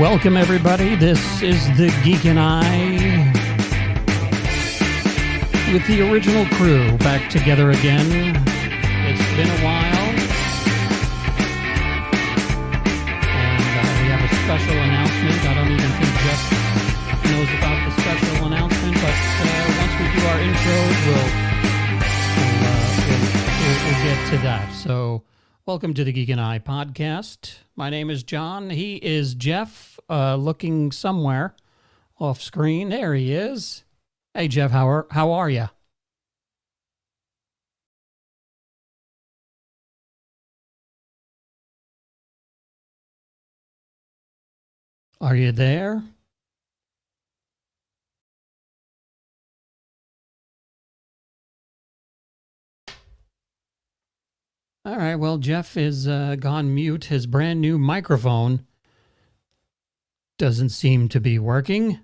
Welcome, everybody. This is the Geek and I with the original crew back together again. It's been a while. And we have a special announcement. I don't even think Jeff knows about the special announcement, but once we do our intros, we'll get to that. So, welcome to the Geek and I podcast. My name is John. He is Jeff, looking somewhere off screen. There he is. Hey, Jeff, how are you? Are you there? All right, well, Jeff is gone mute. His brand new microphone doesn't seem to be working.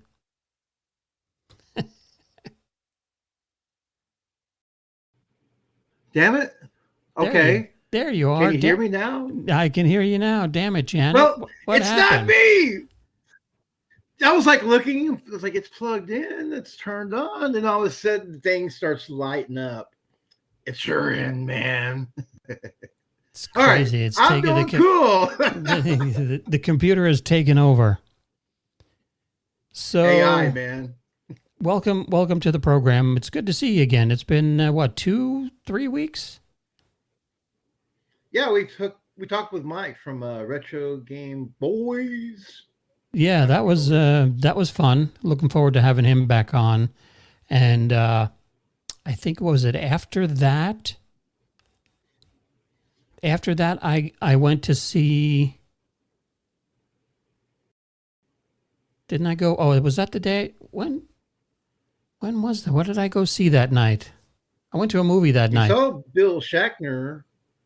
Damn it. Okay. There you are. Can you hear me now? I can hear you now. Damn it, Janet. Well, what it's happened? not me. I was like looking, it was like it's plugged in, it's turned on, and all of a sudden the thing starts lighting up. It's your end, man. It's crazy. Right. It's I'm taking doing cool. the computer has taken over. So AI, man. Welcome to the program. It's good to see you again. It's been 2-3 weeks? Yeah, we talked with Mike from Retro Game Boys. Yeah, that was fun. Looking forward to having him back on. And I think, what was it, after that? After that, I went to see... Didn't I go? Oh, was that the day? When was that? What did I go see that night? I went to a movie that night. You saw Bill Shatner.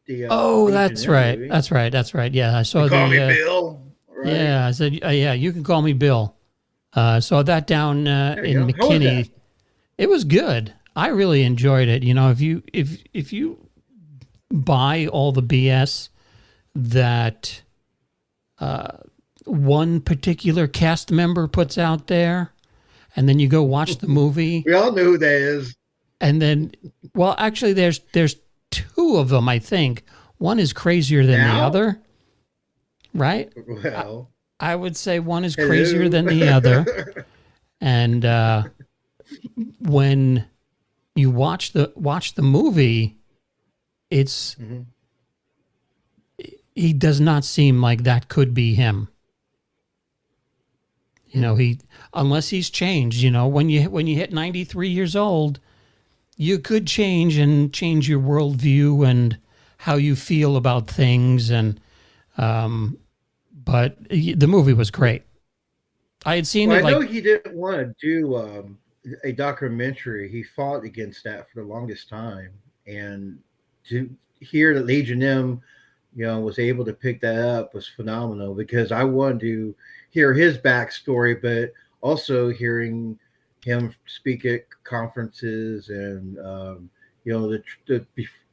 That's right. Movie. That's right. Yeah, I saw Call me Bill. Right? Yeah, I said, yeah, you can call me Bill. Saw that down in McKinney. It was good. I really enjoyed it. You know, if you buy all the BS that one particular cast member puts out there, and then you go watch the movie. We all know who that is. And then, well, actually, there's two of them, I think. One is crazier than the other, right? Well, I would say one is crazier than the other. And when you watch the movie, it's he does not seem like that could be him. You know, unless he's changed. You know, when you hit 93 years old, you could change your worldview and how you feel about things. And but the movie was great. I had seen it. I know he didn't want to do a documentary. He fought against that for the longest time, and to hear that Legion M, was able to pick that up was phenomenal, because I wanted to hear his backstory, but also hearing him speak at conferences and the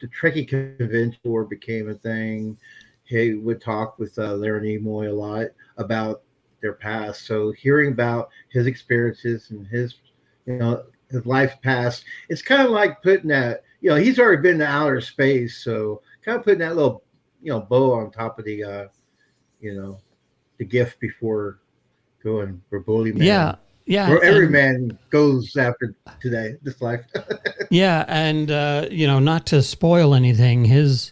Trekkie convention tour became a thing. He would talk with Larry Nimoy a lot about their past. So hearing about his experiences and his life past, it's kind of like putting that, he's already been to outer space. So kind of putting that little, bow on top of the, the gift before going for Bully Man. Yeah. Where every man goes after this life. Yeah. And, not to spoil anything, his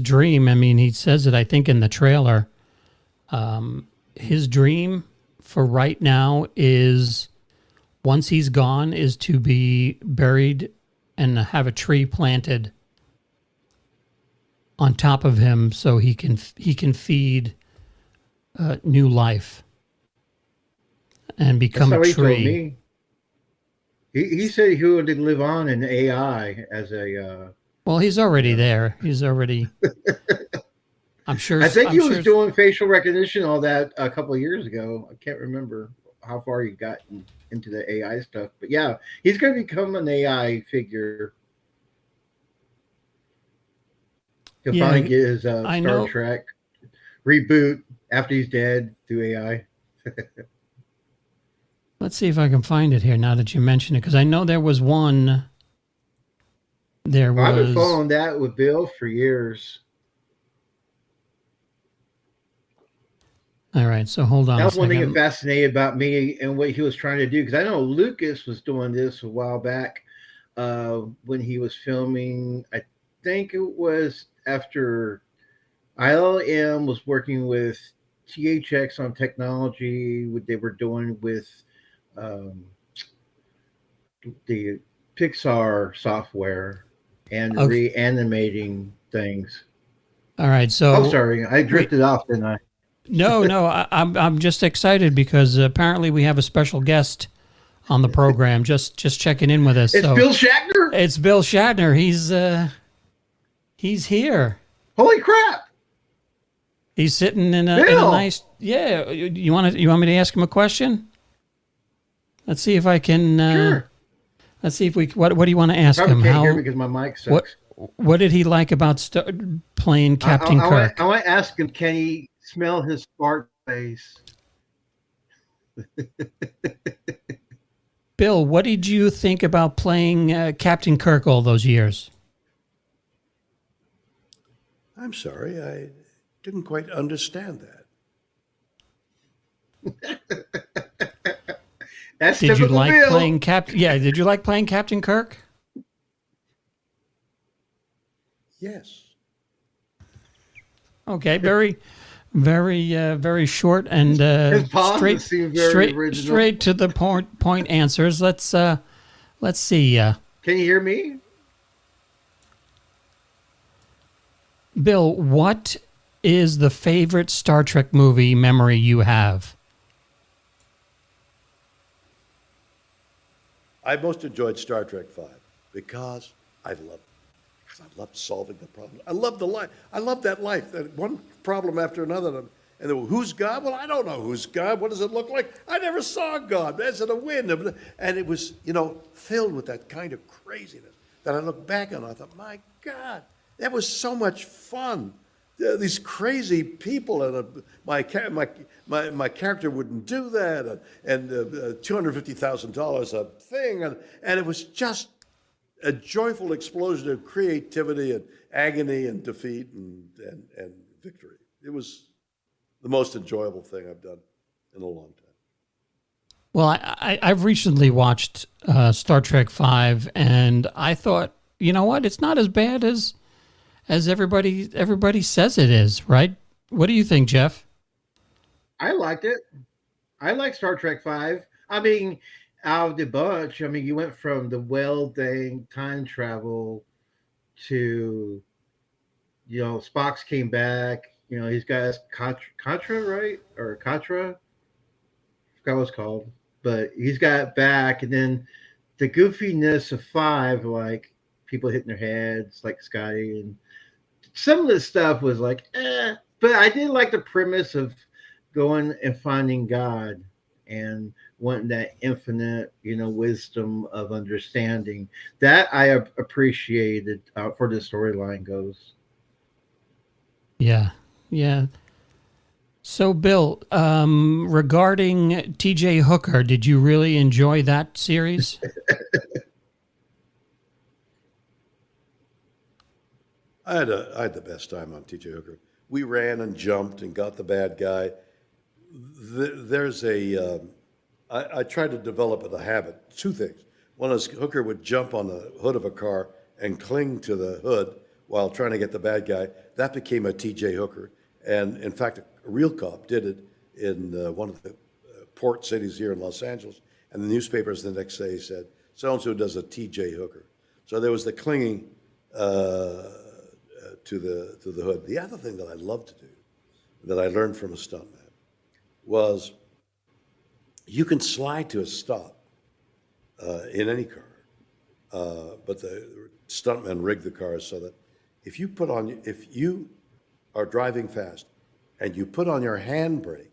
dream, I mean, he says it, I think, in the trailer. His dream for right now is, once he's gone, is to be buried and have a tree planted on top of him so he can feed new life and become a tree. He told me. He said he wanted to live on in AI as a. Well, he's already there. He's already. I'm sure. I think he was doing facial recognition, all that, a couple of years ago. I can't remember how far he got into the AI stuff, but yeah, he's going to become an AI figure. He'll finally get his Star Trek reboot after he's dead through AI. Let's see if I can find it here now that you mention it, because I know there was one. There I've been was. following that with Bill for years. All right, so hold on That a was one thing that second. fascinated about me and what he was trying to do. Because I know Lucas was doing this a while back when he was filming. I think it was after ILM was working with THX on technology. What they were doing with um, the Pixar software and Okay. reanimating things. All right, I'm so sorry, I we. drifted off, didn't I? No, no, I'm just excited because apparently we have a special guest on the program. Just checking in with us. It's So Bill Shatner. it's Bill Shatner. He's here. Holy crap, He's sitting in a Bill! nice. Yeah, you want me to ask him a question? Let's see if I can. Sure. Let's see if we. What do you want to You ask probably him? can't hear me because my mic What sucks. what did he like about playing I, I, Captain I, want, I Kirk? want to ask him, can he smell his fart face? Bill, what did you think about playing Captain Kirk all those years? I'm sorry, I didn't quite understand that. That's Did you typical like Bill. playing Cap? Yeah, did you like playing Captain Kirk? Yes. Okay, very short and His pauses seem very original. straight to the point answers. Let's see. Can you hear me? Bill, what is the favorite Star Trek movie memory you have? I most enjoyed Star Trek V because I loved solving the problem. I loved the life. I loved that life. That one problem after another. And then, who's God? Well, I don't know who's God. What does it look like? I never saw God. That's in the wind. And it was, filled with that kind of craziness that I look back on. I thought, my God, that was so much fun. These crazy people, and my character wouldn't do that, and $250,000 a thing, and it was just a joyful explosion of creativity and agony and defeat and victory. It was the most enjoyable thing I've done in a long time. Well, I've recently watched Star Trek Five, and I thought, you know what? It's not as bad as everybody says it is, right? What do you think, Jeff? I liked it. I like Star Trek Five. I mean, out of the bunch, I mean, you went from the welding time travel to Spock's came back. He's got his Contra, right? Or Contra? I forgot what it's called. But he's got back, and then the goofiness of five, like people hitting their heads, like Scotty, and some of the stuff was like, eh. But I did like the premise of going and finding God and wanting that infinite, wisdom of understanding. That I appreciated for the storyline goes. Yeah, yeah. So, Bill, regarding T.J. Hooker, did you really enjoy that series? I had the best time on T.J. Hooker. We ran and jumped and got the bad guy. There's I tried to develop a habit. Two things. One is Hooker would jump on the hood of a car and cling to the hood while trying to get the bad guy. That became a T.J. Hooker. And in fact, a real cop did it in one of the port cities here in Los Angeles. And the newspapers the next day said, so and so does a T.J. Hooker. So there was the clinging to the hood. The other thing that I love to do, that I learned from a stuntman, was you can slide to a stop in any car, but the stuntmen rig the cars so that if you are driving fast and you put on your handbrake,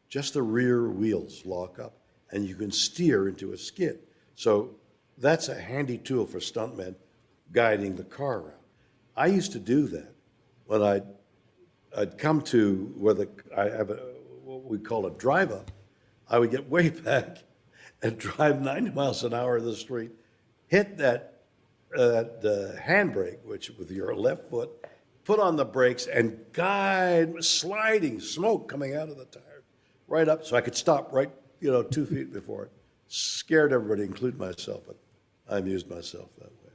just the rear wheels lock up and you can steer into a skid. So that's a handy tool for stuntmen guiding the car around. I used to do that when I'd come to where I have what we call a drive up. I would get way back and drive 90 miles an hour in the street, hit that handbrake, which with your left foot, put on the brakes and guide, sliding smoke coming out of the tire, right up, so I could stop right, 2 feet before it. Scared everybody, including myself, but I amused myself that way.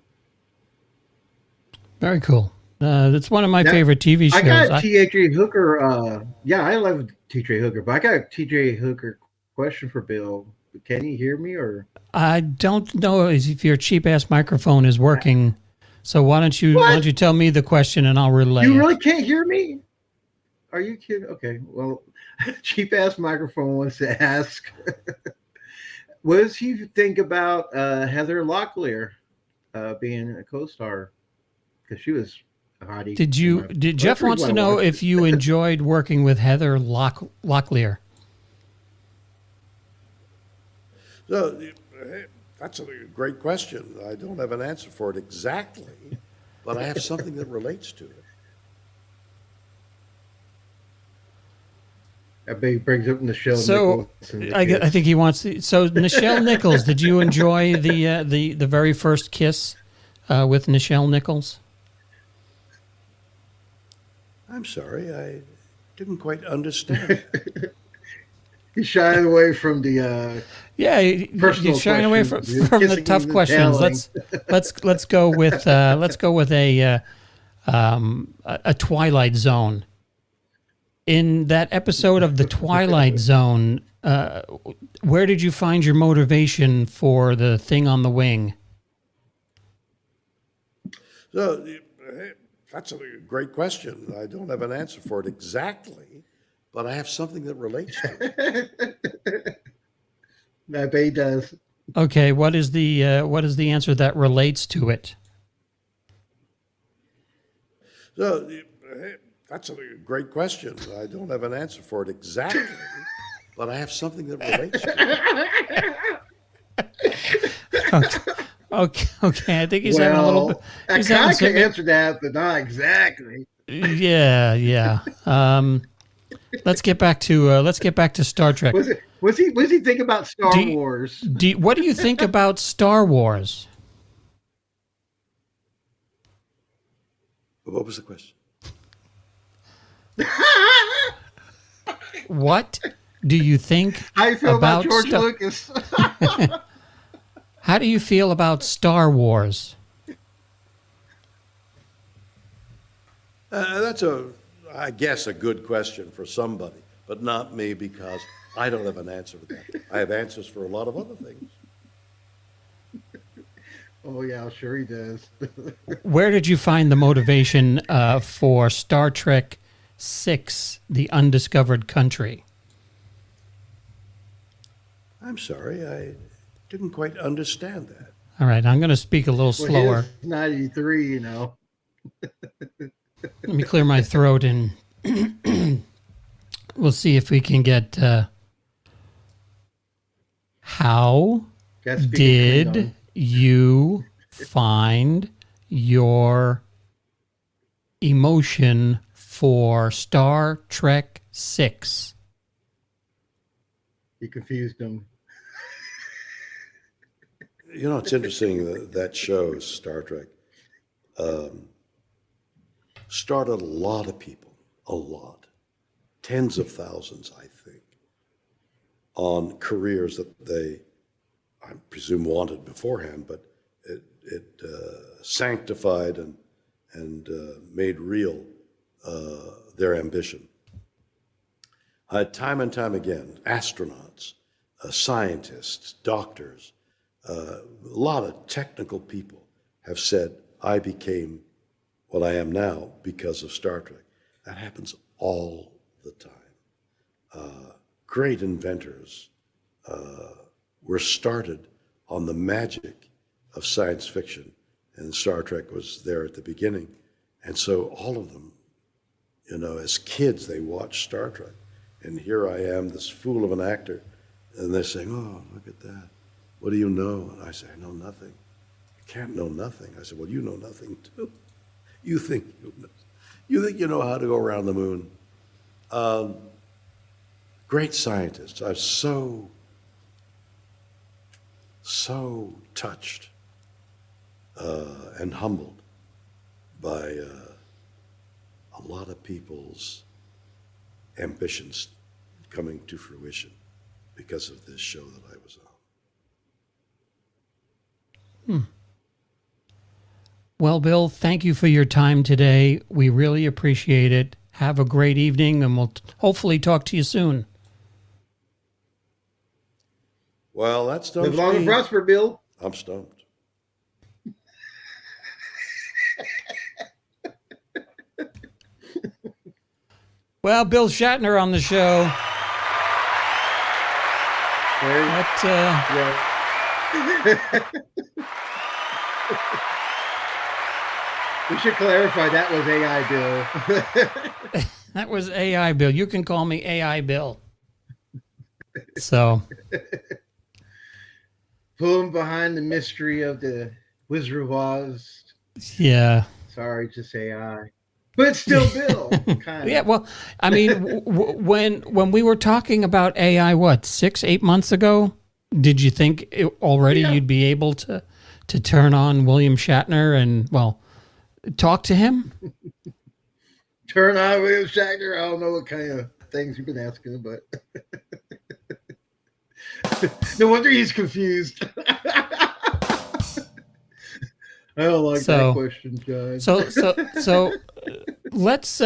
Very cool. That's one of my Now, favorite TV I shows. got T.J. Hooker. Yeah, I love T.J. Hooker, but I got a T.J. Hooker question for Bill. Can you hear me or? I don't know if your cheap ass microphone is working. So why don't you What? tell me the question and I'll relay You it. really can't hear me? Are you kidding? Okay, well, cheap ass microphone wants to ask. What does he think about Heather Locklear being a co-star? Because she was a hottie. Did Jeff wants to know if you enjoyed working with Heather Locklear? So, that's a great question. I don't have an answer for it exactly, but I have something that relates to it. I bet he brings up Nichelle So Nichols. I think he wants to. So Nichelle Nichols, did you enjoy the very first kiss with Nichelle Nichols? I'm sorry, I didn't quite understand. He's shying away from the Yeah, you're shying away from the tough questions. Let's go with a Twilight Zone. In that episode of the Twilight Zone, where did you find your motivation for the thing on the wing? So, that's a great question. I don't have an answer for it exactly, but I have something that relates to it. I bet he does. Okay, what is the answer that relates to it? So, that's a great question. I don't have an answer for it exactly, but I have something that relates to it. Okay. I think he's having a little bit. I can answer that, but not exactly. Yeah. Let's get back to Star Trek. Was he thinking about Star Wars? What do you think about Star Wars? What was the question? What do you think How you feel about George Lucas? How do you feel about Star Wars? That's I guess, a good question for somebody, but not me because I don't have an answer for that. I have answers for a lot of other things. Oh, yeah, sure he does. Where did you find the motivation for Star Trek VI, The Undiscovered Country? I'm sorry, I didn't quite understand that. All right, I'm going to speak a little slower. 93, you know. Let me clear my throat and we'll see if we can get... How did you find your emotion for Star Trek VI? You confused him. You know, it's interesting that show, Star Trek, started a lot of people, tens of thousands, I think, on careers that they, I presume, wanted beforehand, but it sanctified and made real their ambition. Time and time again, astronauts, scientists, doctors, a lot of technical people have said, I became what I am now because of Star Trek. That happens all the time. Great inventors were started on the magic of science fiction, and Star Trek was there at the beginning. And so all of them, you know, as kids, they watched Star Trek. And here I am, this fool of an actor, and they're saying, oh, look at that. What do you know? And I say, I know nothing. You can't know nothing. I said, well, you know nothing too. You think you know how to go around the moon. great scientists. I was so touched and humbled by a lot of people's ambitions coming to fruition because of this show that I was on. Well, Bill, thank you for your time today. We really appreciate it. Have a great evening, and we'll hopefully talk to you soon. Well, that's done. Live long and prosper, Bill. I'm stumped. Well, Bill Shatner on the show. Yeah. We should clarify that was AI Bill. That was AI Bill. You can call me AI Bill. So, Pull him behind the mystery of the Wizard of Oz. yeah. Sorry, just AI. But it's still Bill. Kind of. Yeah, well, I mean, when we were talking about AI, what, 6-8 months ago, did you think already you'd be able to turn on William Shatner and, well, talk to him? Turn on William Shatner. I don't know what kind of things you've been asking, but no wonder he's confused. I don't like that question, John. So let's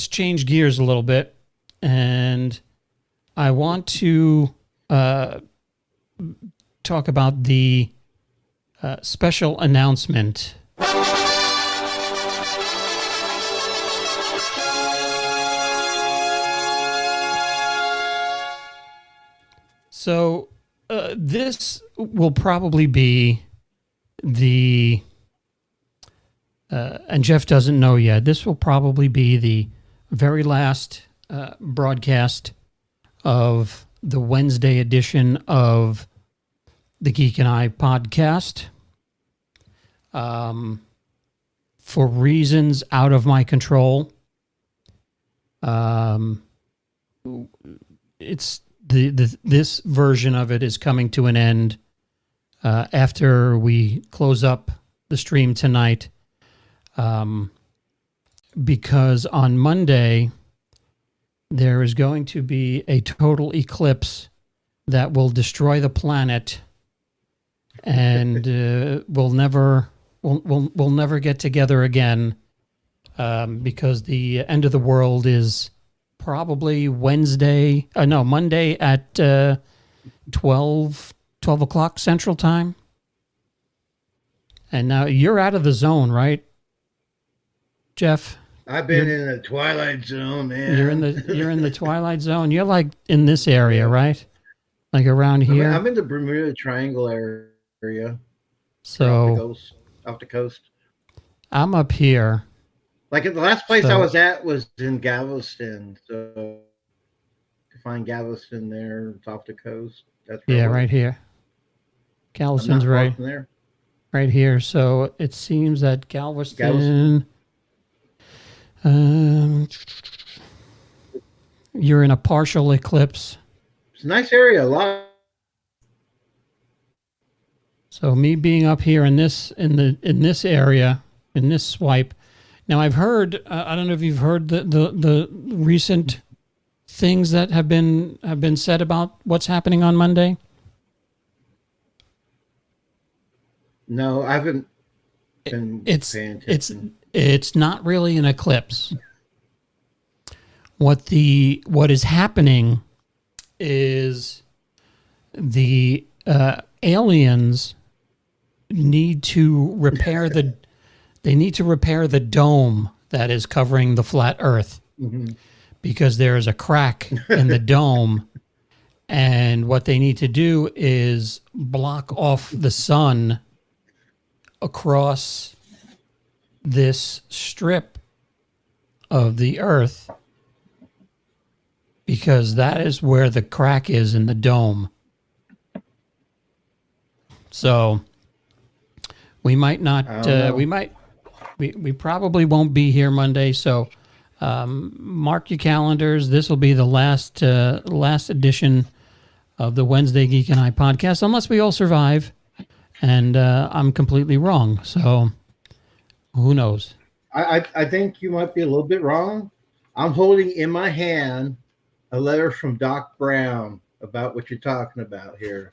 change gears a little bit, and I want to talk about the special announcement. So this will probably be the and Jeff doesn't know yet. This will probably be the very last broadcast of the Wednesday edition of the Geek and I podcast. For reasons out of my control, it's this version of it is coming to an end after we close up the stream tonight, because on Monday there is going to be a total eclipse that will destroy the planet, and we'll never get together again, because the end of the world is probably Monday at 12 o'clock Central Time. And now you're out of the zone, right, Jeff? I've been in the Twilight Zone, man. You're in the Twilight Zone. You're like in this area, right? Like around here. I'm in the Bermuda Triangle area. So off the coast. I'm up here. Like the last place I was at was in Galveston. So to find Galveston there, it's off the coast. That's right here. Galveston's right there. Right here. So it seems that Galveston. You're in a partial eclipse. It's a nice area. A lot. So me being up here in this area, in this swipe. Now I've heard. I don't know if you've heard the recent things that have been said about what's happening on Monday. No, I haven't been paying attention. It's not really an eclipse. What is happening is the aliens need to repair the dome that is covering the flat Earth, because there is a crack in the dome, and what they need to do is block off the sun across this strip of the Earth, because that is where the crack is in the dome. So we might not. We probably won't be here Monday. So Mark your calendars. This will be the last edition of the Wednesday Geek and I podcast, unless we all survive. And I'm completely wrong. So who knows? I think you might be a little bit wrong. I'm holding in my hand a letter from Doc Brown about what you're talking about here.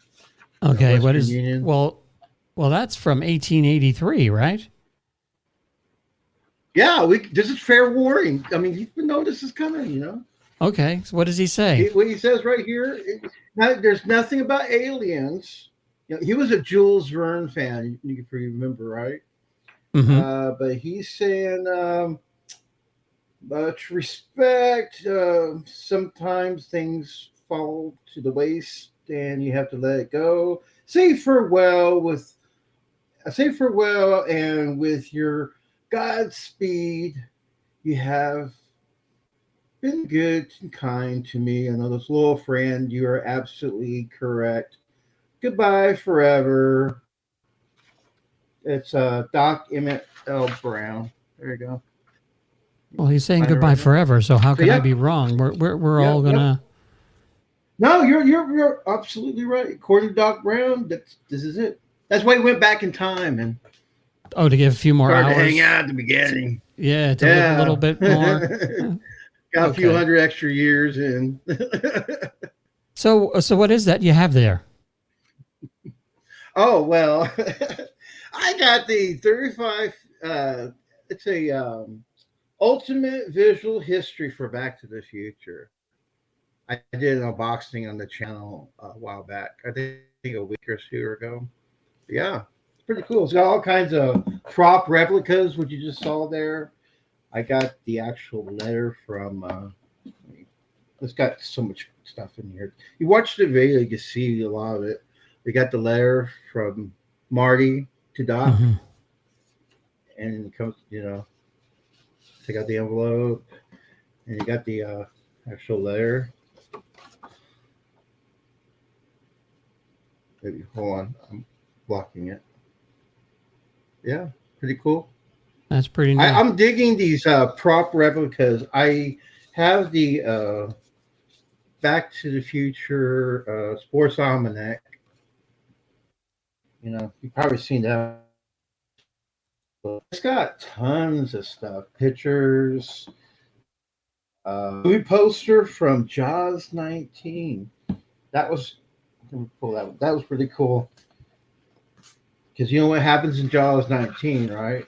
Okay, what Western is Union. well, that's from 1883, right? Yeah, this is fair warning. I mean, you know this is coming, you know. Okay, so what does he say? What he says right here, there's nothing about aliens. You know, he was a Jules Verne fan, you remember, right? Mm-hmm. But he's saying much respect. Sometimes things fall to the waste and you have to let it go. Say farewell and with your Godspeed, you have been good and kind to me. Another loyal friend. You are absolutely correct. Goodbye forever. It's Doc Emmett L. Brown. There you go. Well, he's saying Find it goodbye right now. forever. So how can I yep. be wrong? We're Yep, all gonna. No, you're absolutely right. According to Doc Brown, this is it. That's why he went back in time and Oh, to give a few more started hours. to hang out at the beginning. Yeah, to live a little bit more. Got a few Okay. hundred extra years in. So what is that you have there? Oh well, I got the 35. It's a ultimate visual history for Back to the Future. I did an unboxing on the channel a while back. I think a week or two ago. Yeah, it's pretty cool. It's got all kinds of prop replicas, what you just saw there. I got the actual letter from. It's got so much stuff in here. You watch the video, you can see a lot of it. We got the letter from Marty to Doc, Mm-hmm. and it comes, take out the envelope, and you got the actual letter. Maybe hold on, I'm blocking it. Yeah, pretty cool. That's pretty neat. I'm digging these prop replicas. I have the Back to the Future Sports Almanac. You've probably seen that. It's got tons of stuff, pictures, movie poster from Jaws 19. Let me pull that. That was pretty cool. Because you know what happens in Jaws 19, right?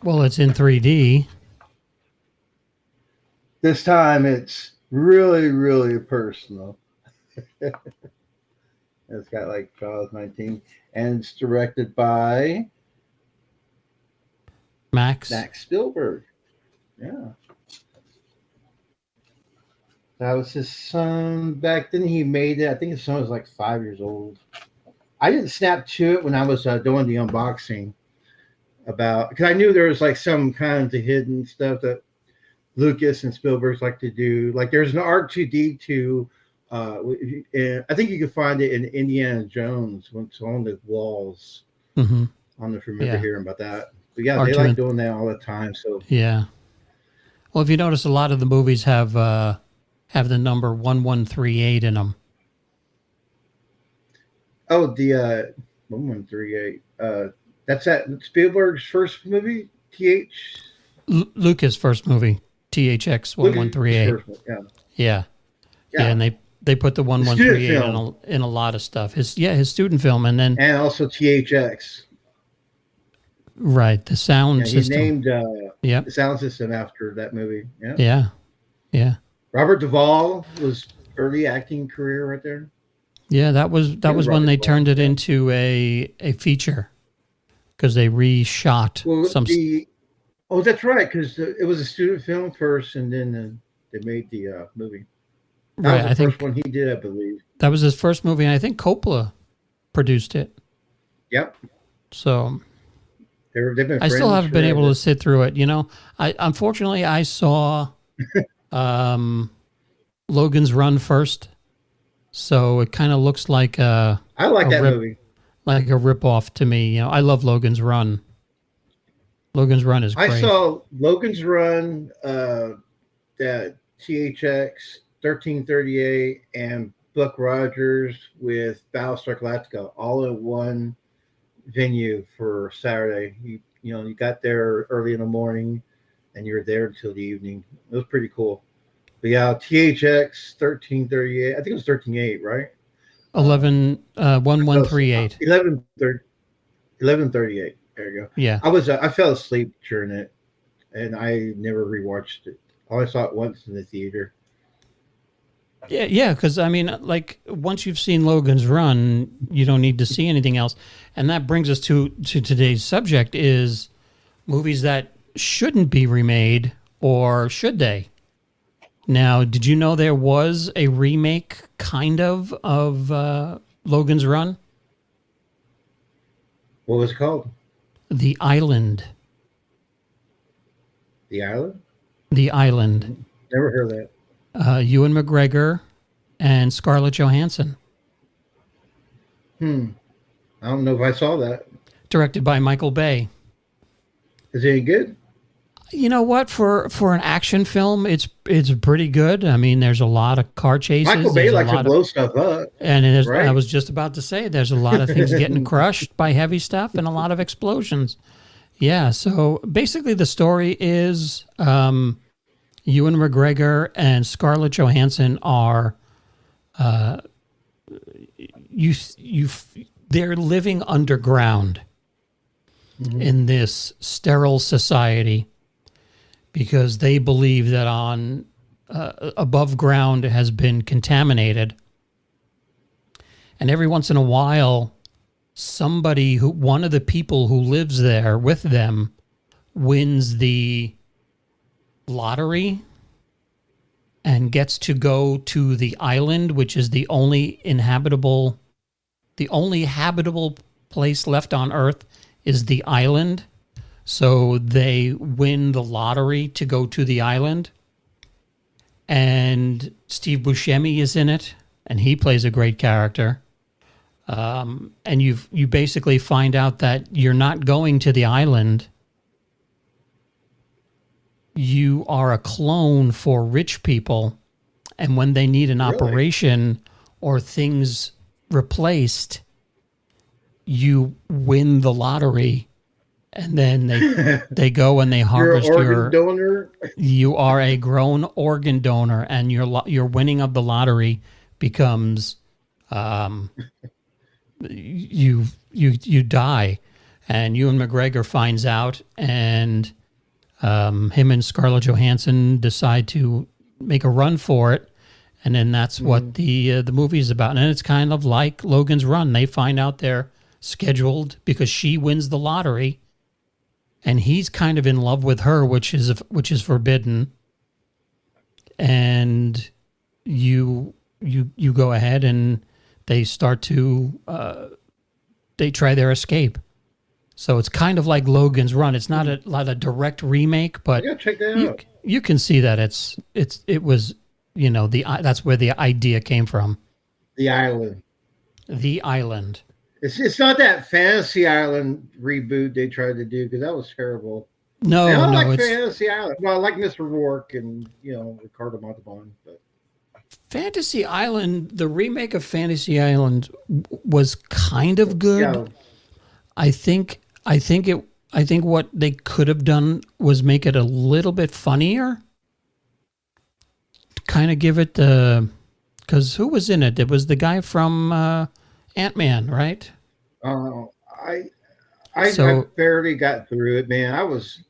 Well, it's in 3D. This time it's really, really personal. It's got like Jaws 19, and it's directed by Max Spielberg. Yeah. That was his son back then. He made it. I think his son was like 5 years old. I didn't snap to it when I was doing the unboxing because I knew there was like some kind of hidden stuff that Lucas and Spielberg's like to do. Like there's an R2D2. And I think you can find it in Indiana Jones when it's on the walls. Mm-hmm. I don't know if you remember hearing about that. But yeah, R2 they like doing that all the time. So yeah. Well, if you notice, a lot of the movies have the number 1138 in them. Oh, the 1138. That's at Spielberg's first movie, Lucas' first movie, THX 1138. Yeah, and they put the 1138 in a lot of stuff. His student film, and also THX. Right, the sound system. He named the sound system after that movie. Yeah. Robert Duvall was early acting career right there. Yeah, that was when they turned it into a feature because they reshot some. Oh, that's right, because it was a student film first, and then they made the movie. That was the first one he did, I believe. That was his first movie, and I think Coppola produced it. Yep. So they've been. I still haven't been able to sit through it. Unfortunately I saw Logan's Run first, so it kind of looks like I like that movie, like a ripoff to me. I love Logan's Run. Logan's Run is I great. saw Logan's Run, that THX 1338, and Buck Rogers with Battlestar Galactica all in one venue for Saturday. You got there early in the morning, and you were there until the evening. It was pretty cool. But yeah, THX 1338. I think it was 13.8, right? Um, 1138. 1138. There you go. Yeah. I fell asleep during it, and I never rewatched it. I only saw it once in the theater. Yeah, yeah, because I mean, like once you've seen Logan's Run, you don't need to see anything else, and that brings us to today's subject: is movies that shouldn't be remade, or should they? Now, did you know there was a remake, kind of Logan's Run, What was it called? The Island? The Island? The Island. Never heard of that. Ewan McGregor and Scarlett Johansson, Hmm. I don't know if I saw that. directed by Michael Bay. Is it any good? You know what? For an action film, it's pretty good. I mean, there's a lot of car chases. Michael Bay There's a likes to lot blow stuff up, and it is, I right? was just about to say, there's a lot of things getting crushed by heavy stuff and a lot of explosions. Yeah. So basically, the story is Ewan McGregor and Scarlett Johansson are you they're living underground in this sterile society because they believe that on above ground has been contaminated, and every once in a while one of the people who lives there with them wins the lottery and gets to go to the island, which is the only habitable place left on Earth is the island. So they win the lottery to go to the island. And Steve Buscemi is in it, and he plays a great character. And you basically find out that you're not going to the island. You are a clone for rich people, and when they need an Really? operation or things replaced, you win the lottery, and then they go and they You're an harvest organ donor. you are a grown organ donor, and your winning of the lottery becomes you die, and Ewan McGregor finds out, and him and Scarlett Johansson decide to make a run for it, and then that's what the movie is about. And it's kind of like Logan's Run. They find out they're scheduled because she wins the lottery, and he's kind of in love with her, which is forbidden. And you go ahead and they start to they try their escape. So it's kind of like Logan's Run. It's not a direct remake, but I gotta check that you out. you can see that it was, that's where the idea came from. The Island. The Island. It's not that Fantasy Island reboot they tried to do because that was terrible. No, And I no, like it's Fantasy Island. Well, I like Mr. Rourke and Ricardo Montalban, but Fantasy Island. The remake of Fantasy Island was kind of good. yeah, I think what they could have done was make it a little bit funnier. Kind of give it because who was in it? It was the guy from Ant-Man, right? uh, I I So barely got through it, man. I was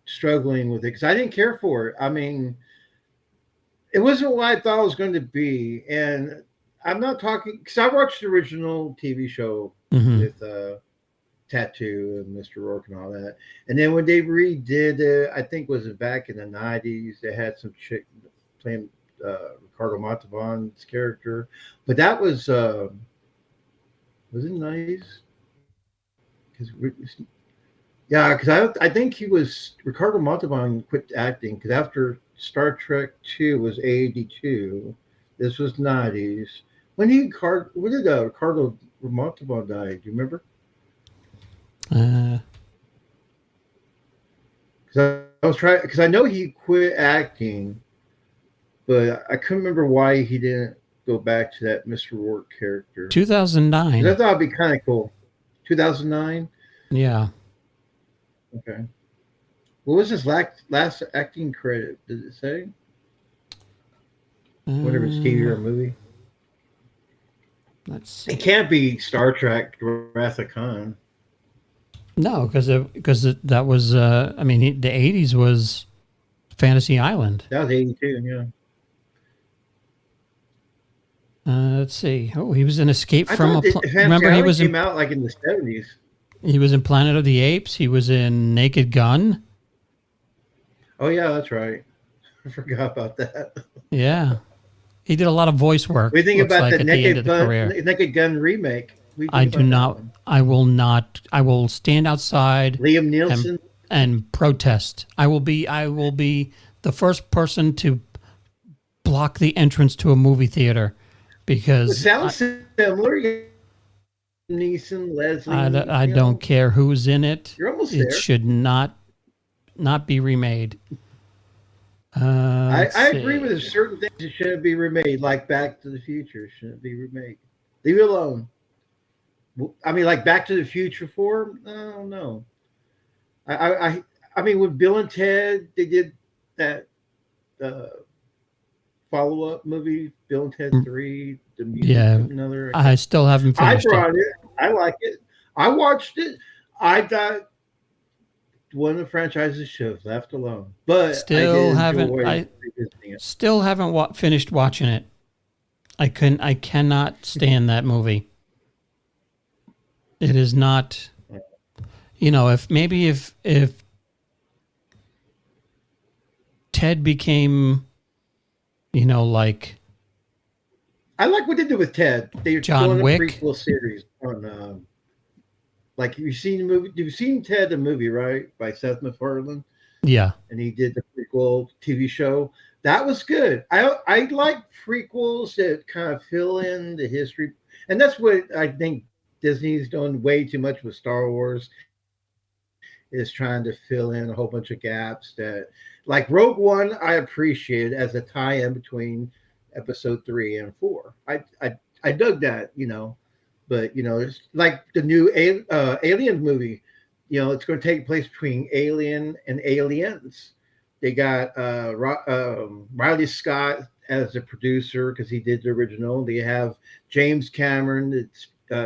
struggling with it because I didn't care for it. I mean, it wasn't what I thought it was going to be, and I'm not talking because I watched the original TV show mhm. with Tattoo and Mr. Rourke and all that. And then when they redid it, I think was it back in the '90s, they had some chick playing Ricardo Montalban's character, but that was it '90s? Because yeah, because I think he was Ricardo Montalban quit acting because after Star Trek Two was '82, this was '90s. When did Ricardo Montalban die? Do you remember? Uh, I was trying because I know he quit acting, but I couldn't remember why he didn't go back to that Mr. Rourke character. Because I 2009. thought it'd be kind of cool. 2009. Yeah. Okay. What was his last acting credit? Did it say? Whatever it's TV or Uh, a movie. let's It see. can't be Star Trek: Wrath of Khan. No, because that was I mean the 80s was Fantasy Island. That was 82. Yeah. Let's see. Oh, he was in Escape I from thought a. that Fantasy Remember, he Island was in came out like in the 70s. Planet of the Apes. He was in Naked Gun. Oh yeah, that's right. I forgot about that. Yeah, he did a lot of voice We work. think Looks about like the at the end of the career. Naked Gun remake. We I think do about that not. one. I will not. I will stand outside Liam and Nielsen. protest. I will be. The first person to block the entrance to a movie theater It because sounds similar. Neeson, Leslie. I don't care who's in it. You're almost It there. should not be remade. Let's I agree with see. certain things that shouldn't be remade, like Back to the Future shouldn't be remade. Leave it alone. I mean, like Back to the Future 4? I don't know. I I, I I mean, with Bill and Ted, they did that uh, follow up movie, Bill and Ted 3, The Mutant Yeah, of Another. I still haven't I finished it. brought it. I like it. I watched it. I thought one of the franchises should have left alone, but I Still did haven't. enjoy I revisiting it. still haven't finished watching it. I couldn't. I cannot stand that movie. It is not. If Ted became, like I like what they did with Ted. They're John doing a Wick. prequel series on, like you've seen the movie. You've seen Ted the movie, right? By Seth MacFarlane, Yeah. and he did the prequel TV show. That was good. I like prequels that kind of fill in the history, and that's what I think Disney's doing way too much with Star Wars. Is trying to fill in a whole bunch of gaps that, like Rogue One, I appreciate as a tie-in between Episode 3 and 4. I dug that, but it's like the new Alien movie. It's going to take place between Alien and Aliens. They got Riley Scott as the producer because he did the original. They have James Cameron.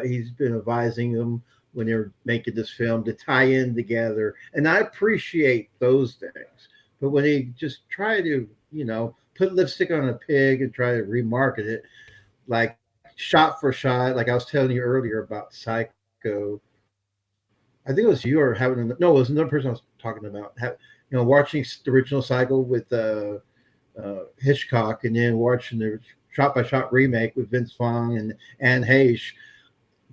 He's been advising them when they're making this film to tie in together, and I appreciate those things. But when they just try to, put lipstick on a pig and try to remarket it, like shot for shot, like I was telling you earlier about Psycho. I think it was you or having no, it was another person I was talking about. Watching the original Psycho with Hitchcock, and then watching the shot by shot remake with Vince Vaughn and Anne Heche.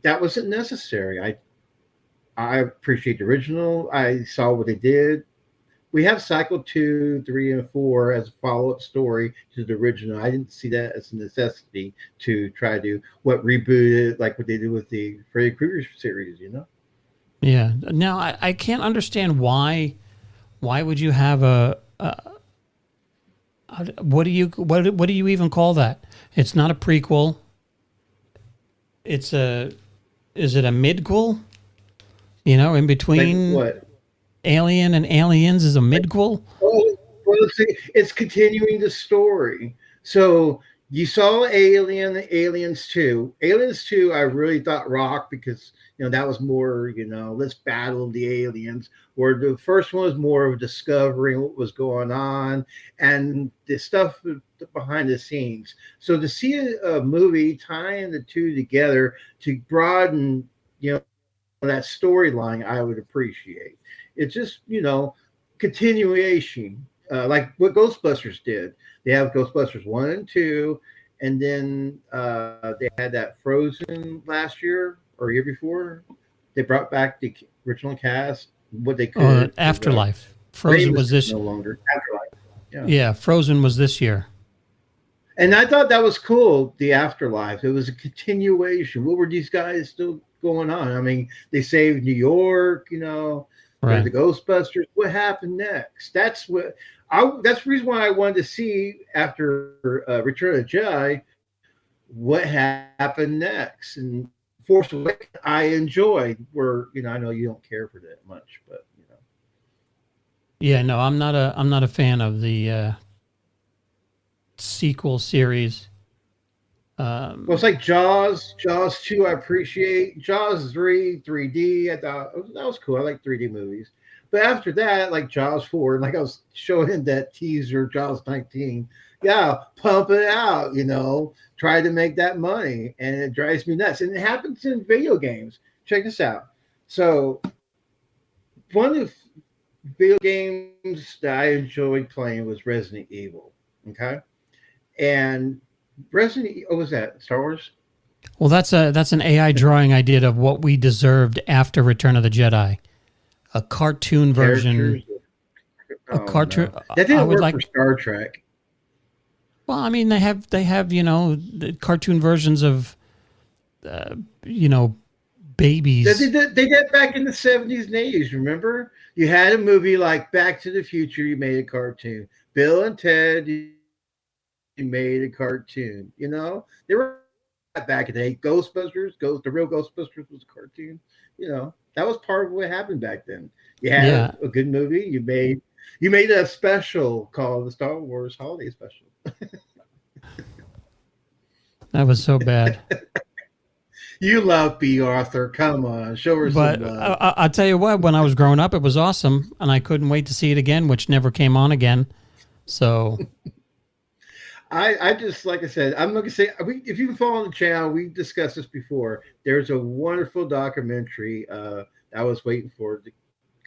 That wasn't necessary. I appreciate the original. I saw what they did. We have Cycle 2, 3, and 4 as a follow up story to the original. I didn't see that as a necessity to try to reboot it like what they did with the Freddy Krueger series. Yeah. Now I can't understand why. Why would you have what do you even call that? It's not a prequel. Is it a midquel? In Like between what? Alien and Aliens is a midquel. Oh, well, it's continuing the story. So you saw Aliens 2. Aliens 2, I really thought rocked because, that was more, let's battle the aliens. Where the first one was more of discovering what was going on and the stuff behind the scenes. So to see a movie tying the two together to broaden, that storyline, I would appreciate. It's just, continuation, like what Ghostbusters did. They have Ghostbusters 1 and 2, and then they had that Frozen last year or year before. They brought back the original cast, what they could. Afterlife. Frozen Ramus was is this. no longer Afterlife. Yeah. Yeah, Frozen was this year. And I thought that was cool, the Afterlife. It was a continuation. What were these guys still going on? I mean, they saved New York, They're the Right. Ghostbusters. What happened next? That's the reason why I wanted to see after Return of the Jedi what happened next. And Force Awakens, I enjoyed. Where I know you don't care for that much, but Yeah, no, I'm not a fan of the sequel series. well, it's like Jaws 2. I appreciate Jaws 3, 3D. I thought that was cool. I like 3D movies. But after that, like Jaws 4, like I was showing him that teaser, Jaws 19. Yeah, pump it out. Try to make that money, and it drives me nuts. And it happens in video games. Check this out. So one of the video games that I enjoyed playing was Resident Evil. Okay, and what was that? Star Wars? Well, that's an AI drawing I did of what we deserved after Return of the Jedi. A cartoon version. Characters. A Oh cartoon. no, that I didn't would work like. for Star Trek. Well, I mean, they have the cartoon versions of you know babies. They did back in the 70s and 80s. Remember, you had a movie like Back to the Future. You made a cartoon. Bill and Ted. You made a cartoon. They were back in the day. Ghostbusters. The real Ghostbusters was a cartoon. That was part of what happened back then. You had Yeah, a good movie. You made a special called the Star Wars Holiday Special. that was so bad. You love B. Arthur. Come on, show her some But love. I'll tell you what, when I was growing up, it was awesome, and I couldn't wait to see it again, which never came on again. So, I just like I said, I'm not gonna say if you follow the channel, we discussed this before. There's a wonderful documentary I was waiting for it to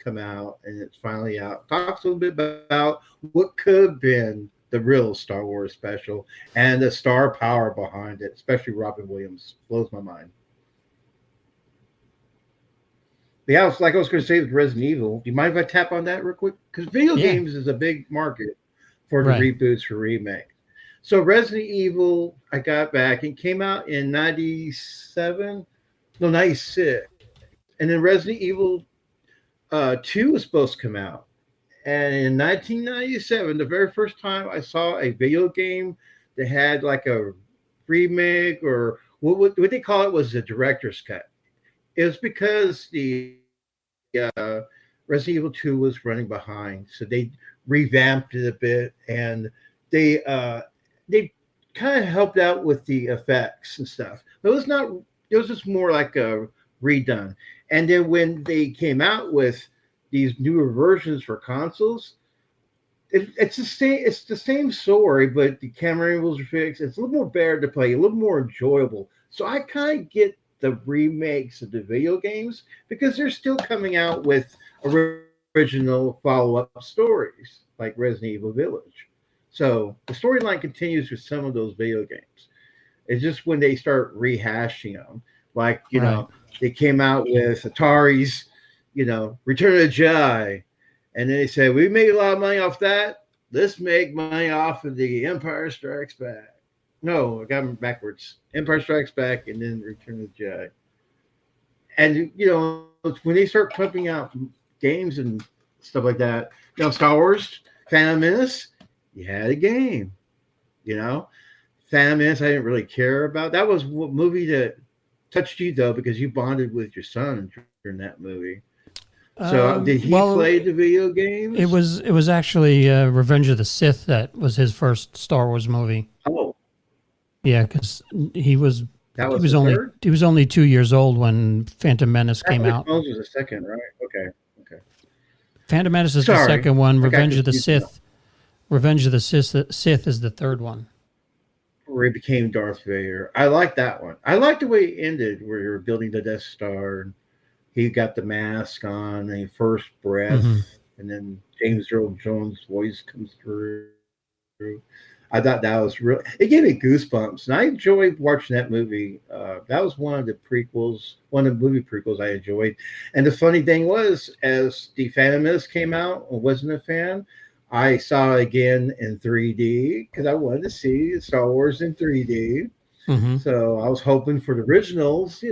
come out, and it's finally out. Talks a little bit about what could have been the real Star Wars special and the star power behind it, especially Robin Williams. Blows my mind. But yeah, it's like I was going to say with Resident Evil. Do you mind if I tap on that real quick? Because video yeah, games is a big market for the right. reboots for remake. So Resident Evil, I got back. It came out in 97, no, 96. And then Resident Evil 2 was supposed to come out. And in 1997, the very first time I saw a video game that had like a remake, or what they call it, was the director's cut. It was because the Resident Evil 2 was running behind, so they revamped it a bit, and they kind of helped out with the effects and stuff. But it was not. It was just more like a redone. And then when they came out with these newer versions for consoles, it's the same. It's the same story, but the camera angles are fixed. It's a little more better to play, a little more enjoyable. So I kind of get the remakes of the video games because they're still coming out with original follow-up stories like Resident Evil Village. So the storyline continues with some of those video games. It's just when they start rehashing them, like Right. they came out with Atari's, Return of the Jedi, and then they said we made a lot of money off that. Let's make money off of the Empire Strikes Back. No, I got them backwards. Empire Strikes Back and then Return of the Jedi. And when they start pumping out games and stuff like that, Star Wars, Phantom Menace, you had a game. You know, Phantom Menace, I didn't really care about. That was a movie that touched you though because you bonded with your son during that movie. So did he Well, play the video it games? was actually Revenge of the Sith that was his first Star Wars movie. Oh, Yeah, because he was that he was was the only third. he was only 2 years old when Phantom Menace came Athletic out. Bones was the second, right? Okay, okay. Phantom Menace is the Sorry, second one. I got confused now. Revenge of the Sith is the third one. Where he became Darth Vader. I like that one. I like the way it ended, where you're building the Death Star, and he got the mask on, and first breath, Hmm. and then James Earl Jones' voice comes through. I thought that was real. It gave me goosebumps, and I enjoyed watching that movie. That was one of the prequels, one of the movie prequels I enjoyed. And the funny thing was, as the Phantom Menace came out, I wasn't a fan. I saw it again in 3D because I wanted to see Star Wars in 3D. Hmm. So I was hoping for the originals.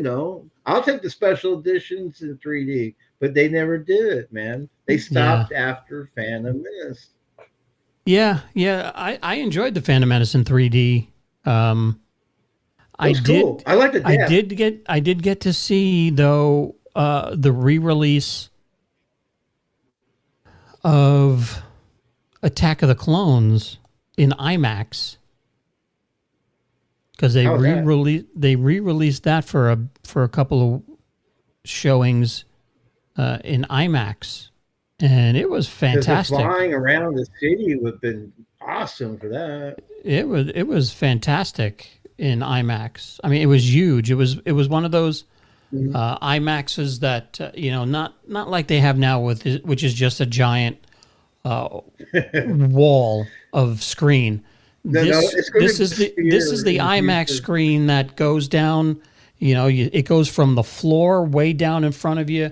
I'll take the special editions in 3D, but they never did it, man. They Yeah. stopped after Phantom Menace. Yeah. Yeah. I enjoyed the Phantom Menace in 3D. Um, It I was cool. did. I like the depth. I did get to see though the re-release of Attack of the Clones in IMAX because How was that? they re-released that for a couple of showings in IMAX, and it was Because the fantastic. flying around the city would have been awesome for that. It was fantastic in IMAX. I mean, it was huge. It was one of those Mhm. IMAXs that not like they have now which is just a giant wall of screen. No, This it's going to this be is a the sphere in the IMAX future. screen that goes down. It goes from the floor way down in front of you,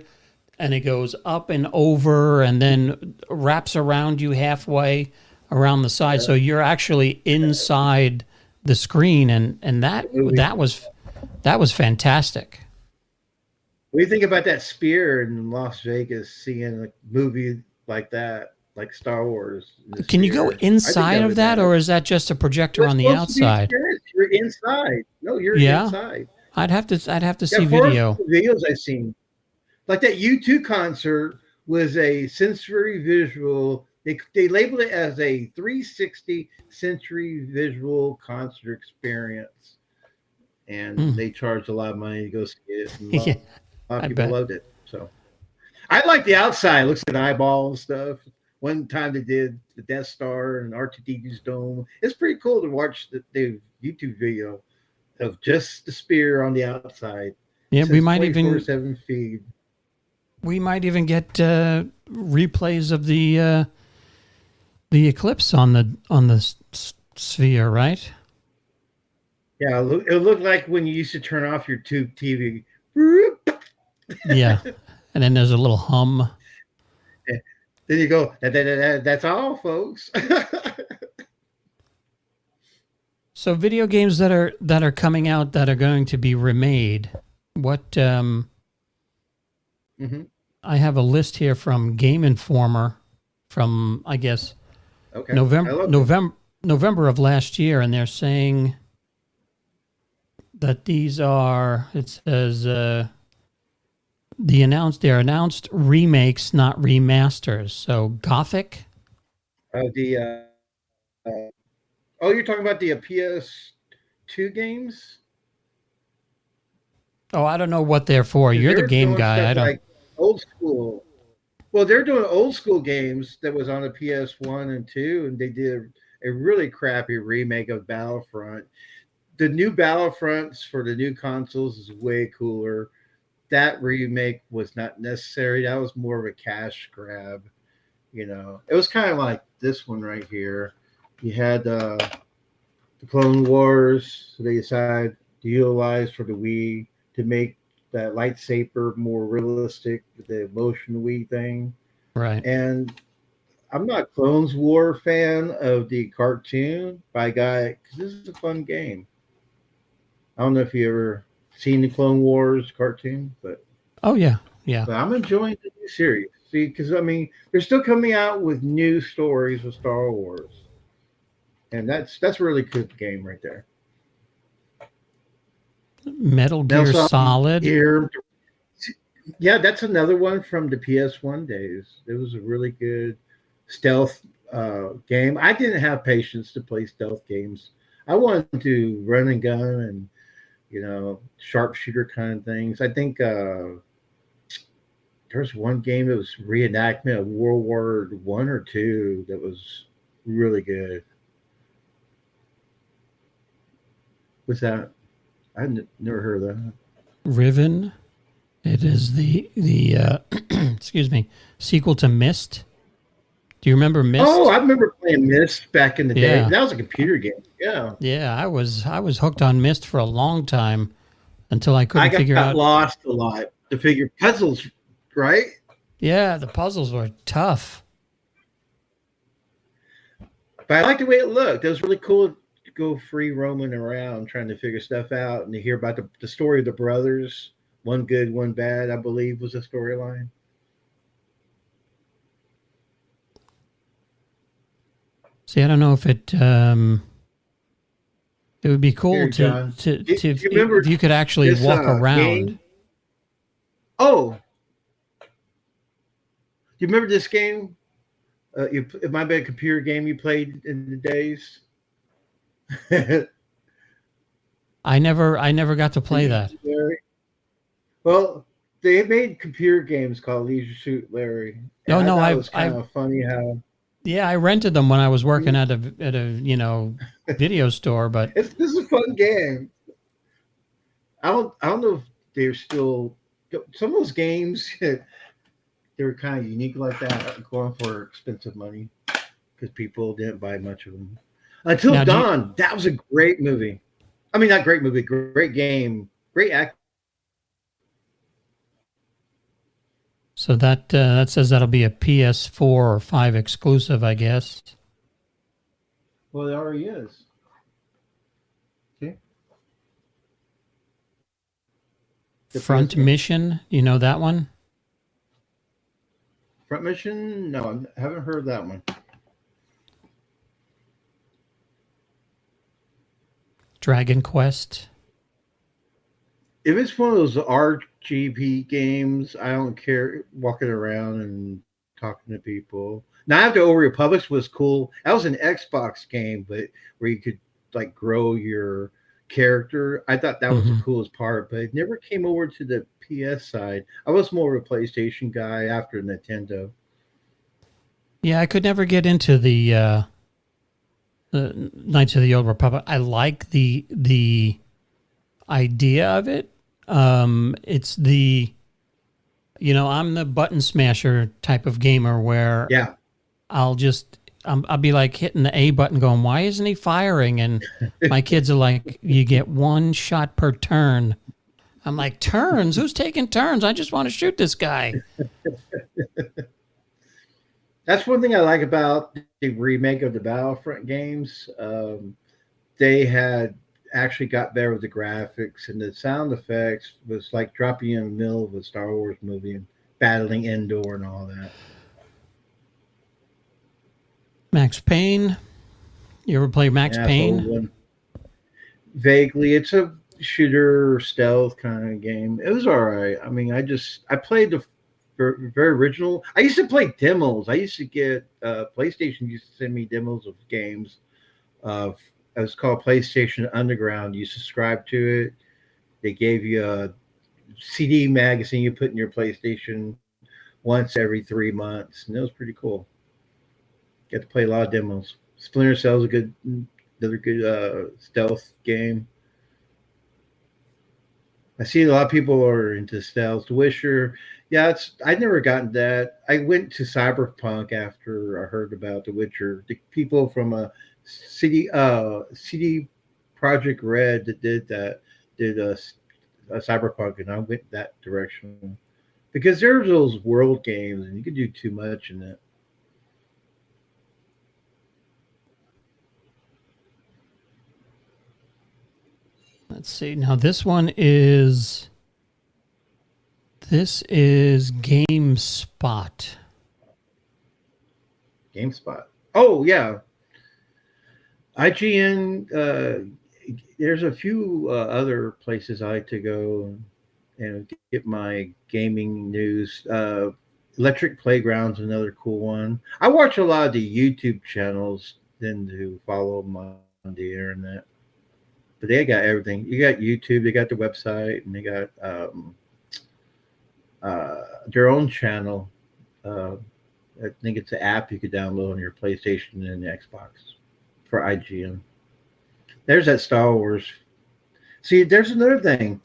and it goes up and over, and then wraps around you halfway around the side. So you're actually inside the screen, and The movie. that was fantastic. What do you think about that sphere in Las Vegas, seeing a movie like that, like Star Wars in the Can you go sphere? I think inside that of would that, have. or is that just a projector It's on the supposed to be outside? experience. You're inside. No, you're Yeah, inside. I'd have to Yeah, see for video. the videos I've seen, like that U2 concert was a sensory visual. They labeled it as a 360 sensory visual concert experience, and Hmm. they charged a lot of money to go see it, and a Yeah, lot of I people bet. loved it. So I like the outside. It looks like an eyeball and stuff. One time they did the Death Star and R2D2's dome. It's pretty cool to watch the YouTube video of just the spear on the outside. It Yeah, says 24/7 feed. we might even get replays of the eclipse on the sphere, right? Yeah, it looked like when you used to turn off your tube TV. Yeah, and then there's a little hum. Then you go, that's all, folks. So video games that are coming out that are going to be remade. What Hmm. I have a list here from Game Informer from I guess Okay, I love them. November of last year, and they're saying that these are. It says they're announced remakes, not remasters. So Gothic. The oh, you're talking about the PS2 games? Oh, I don't know what they're for. Because You're the they're game doing guy. stuff I don't. like old school. Well, they're doing old school games that was on the PS1 and 2, and they did a really crappy remake of Battlefront. The new Battlefronts for the new consoles is way cooler. That remake was not necessary. That was more of a cash grab. It was kind of like this one right here. You had the Clone Wars, so they decided to utilize for the Wii to make that lightsaber more realistic with the motion Wii thing. Right. And I'm not a Clones War fan of the cartoon by guy because this is a fun game. I don't know if you ever seen the Clone Wars cartoon, but Oh yeah. Yeah. I'm enjoying the new series. See, because I mean, they're still coming out with new stories of Star Wars, and that's a really good game right there. Metal Now, Gear so Solid. here, yeah, that's another one from the PS1 days. It was a really good stealth game. I didn't have patience to play stealth games. I wanted to run and gun and sharpshooter kind of things. I think there's one game that was reenactment of World War I or two that was really good. What's that? Never heard of that. Riven. It is the excuse me, sequel to Myst. Do you remember Oh, Myst? I remember playing Myst back in the day. Yeah. That was a computer game. Yeah. Yeah, I was hooked on Myst for a long time until I I couldn't figure got out. lost a lot to figure puzzles, right? Yeah, the puzzles were tough. But I like the way it looked. It was really cool go free roaming around trying to figure stuff out, and you hear about the story of the brothers, one good, one bad, I believe was a storyline. See, I don't know if it would be cool Here, John, to do you remember if you could actually this walk around. game? Oh, do you remember this game? It might be a computer game you played in the days. I never got to play Leisure that. Suit Larry. Well, they made computer games called Leisure Suit Larry, and Oh I no, thought it was kind I've of funny how yeah, I rented them when I was working at a video store, but this is a fun game. I don't know if they're still some of those games. They're kind of unique like that, going for expensive money because people didn't buy much of them. Until now do you, Dawn, that was a great movie. I mean, not great movie, great game, great act. so that says that'll be a PS4 or 5 exclusive, I guess. Well, it already is. Okay, the PS Front game. Mission, you know that one? Front Mission? No, I haven't heard that one. Dragon Quest. If it's one of those RGB games, I don't care walking around and talking to people. Now, after Old Republic was cool. That was an Xbox game, but where you could like grow your character. I thought that was the Hmm. coolest part, but it never came over to the PS side. I was more of a PlayStation guy after Nintendo. Yeah, I could never get into the Knights of the Old Republic. I like the idea of it. It's I'm the button smasher type of gamer where Yeah, I'll just I'll be like hitting the A button, going, "Why isn't he firing?" And my kids are like, "You get one shot per turn." I'm like, "Turns? Who's taking turns? I just want to shoot this guy." that's one thing I like about the remake of the Battlefront games. They had actually got better with the graphics and the sound effects was like dropping you in the middle of a Star Wars movie and battling Endor and all that. Max Payne. You ever play Max Yeah, that's old Payne? one. Vaguely, it's a shooter stealth kind of game. It was all right. I mean, I played the very original. I used to play demos. I used to get PlayStation used to send me demos of games. Of it was called PlayStation Underground. You subscribe to it. They gave you a CD magazine you put in your PlayStation once every 3 months, and it was pretty cool. Get to play a lot of demos. Splinter Cell's another good stealth game. I see a lot of people are into stealth. The Wisher, yeah, it's I never gotten that. I went to Cyberpunk after I heard about The Witcher. The people from CD Project Red that did that did a Cyberpunk, and I went that direction because there's those world games, and you can do too much in it. Let's see. Now this is GameSpot. GameSpot. Oh yeah, IGN. There's a few other places I like to go and get my gaming news. Electric Playground's another cool one. I watch a lot of the YouTube channels than to follow them on the internet. But they got everything. You got YouTube, they got the website, and they got their own channel. Uh, I think it's an app you could download on your PlayStation and Xbox for IGN. There's that Star Wars. See, there's another thing.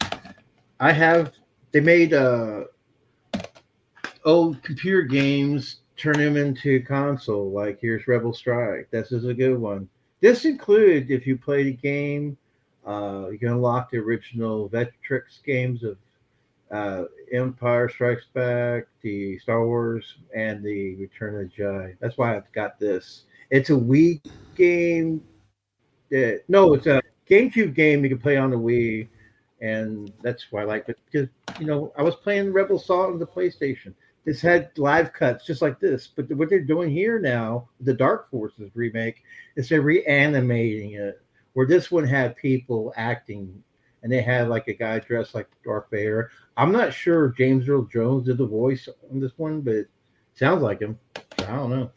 I have. They made old computer games, turn them into console. Like here's Rebel Strike. This is a good one. This includes if you play the game, you can unlock the original Vectrex games of Empire Strikes Back, the Star Wars, and the Return of the Jedi. That's why I've got this. It's a Wii game. Yeah, no, it's a GameCube game you can play on the Wii, and that's why I like it because I was playing Rebel Assault on the PlayStation. This had live cuts just like this, but what they're doing here now, the Dark Forces remake, is they're reanimating it. Where this one had people acting, and they had like a guy dressed like Darth Vader. I'm not sure if James Earl Jones did the voice on this one, but it sounds like him. So I don't know.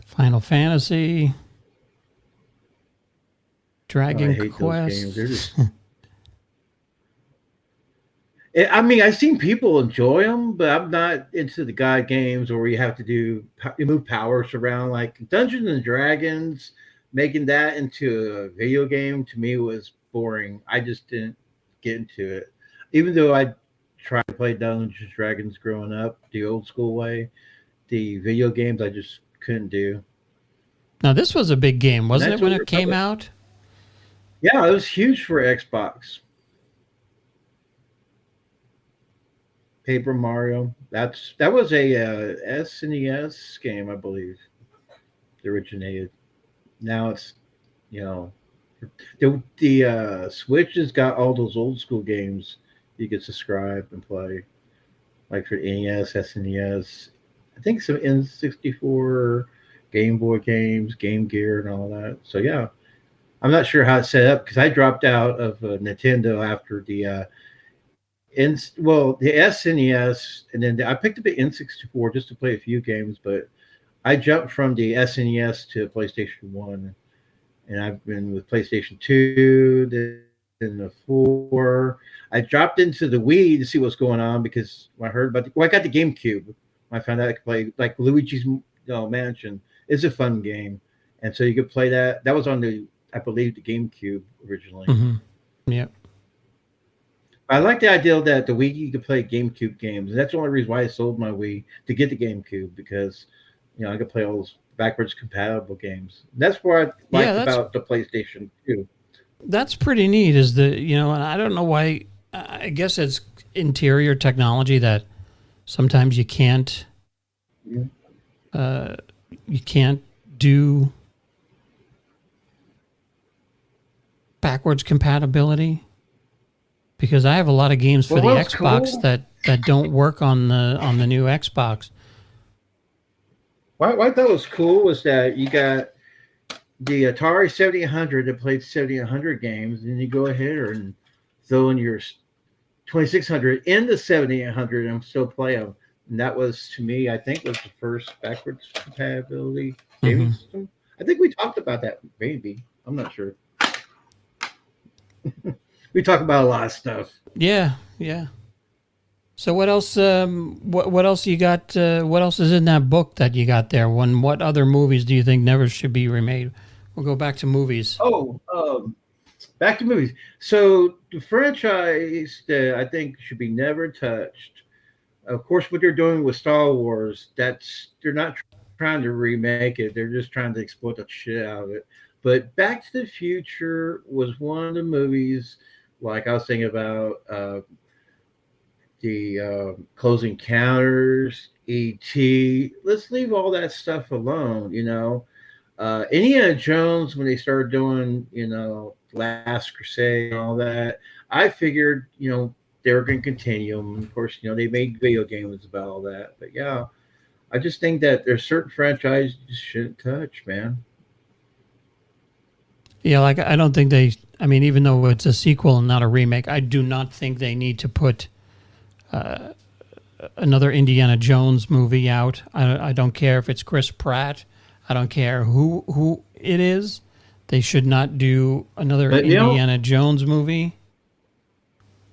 Final Fantasy, I Dragon hate those games. They're Quest. just I mean, I've seen people enjoy them, but I'm not into the guide games where you have to you move powers around. Like Dungeons and Dragons, making that into a video game to me was boring. I just didn't get into it, even though I tried to play Dungeons and Dragons growing up the old school way. The video games I just couldn't do. Now, this was a big game, wasn't it, Knights when of the it came Republic. out? Yeah, it was huge for Xbox. Paper Mario. That was a SNES game, I believe. It originated. Now it's you know the Switch has got all those old school games you can subscribe and play, like for NES, SNES. I think some N64, Game Boy games, Game Gear, and all that. So yeah, I'm not sure how it's set up because I dropped out of Nintendo after the SNES, and then I picked up the N64 just to play a few games, but I jumped from the SNES to PlayStation One, and I've been with PlayStation Two, then the four. I dropped into the Wii to see what's going on because when I heard about I got the GameCube. I found out I could play like Luigi's Mansion. It's a fun game, and so you could play that. That was on I believe, the GameCube originally. Mm-hmm. Yep. I like the idea that the Wii you could play GameCube games, and that's the only reason why I sold my Wii to get the GameCube because I could play all those backwards compatible games. That's what I liked about the PlayStation 2. That's pretty neat. Is and I don't know why. I guess it's interior technology that sometimes you can't. You can't do backwards compatibility. Because I have a lot of games for the Xbox cool. that don't work on the new Xbox. What I thought was cool was that you got the Atari 7800 that played 7800 games, and you go ahead and throw in your 2600 in the 7800 and still play them. And that was, to me, I think was the first backwards compatibility gaming system. I think we talked about that, maybe. I'm not sure. We talk about a lot of stuff. Yeah. So what else? What else you got? What else is in that book that you got there? What other movies do you think never should be remade? We'll go back to movies. Oh, back to movies. So the franchise that I think should be never touched. Of course, what they're doing with Star Wars, they're not trying to remake it. They're just trying to exploit the shit out of it. But Back to the Future was one of the movies. Like I was thinking about the Close Encounters, E.T. Let's leave all that stuff alone. Indiana Jones, when they started doing Last Crusade and all that, I figured they were going to continue them. Of course, they made video games about all that. But yeah, I just think that there's certain franchises you just shouldn't touch, man. Yeah, like I don't think they. I mean, even though it's a sequel and not a remake, I do not think they need to put another Indiana Jones movie out. I don't care if it's Chris Pratt. I don't care who it is. They should not do another Indiana Jones movie.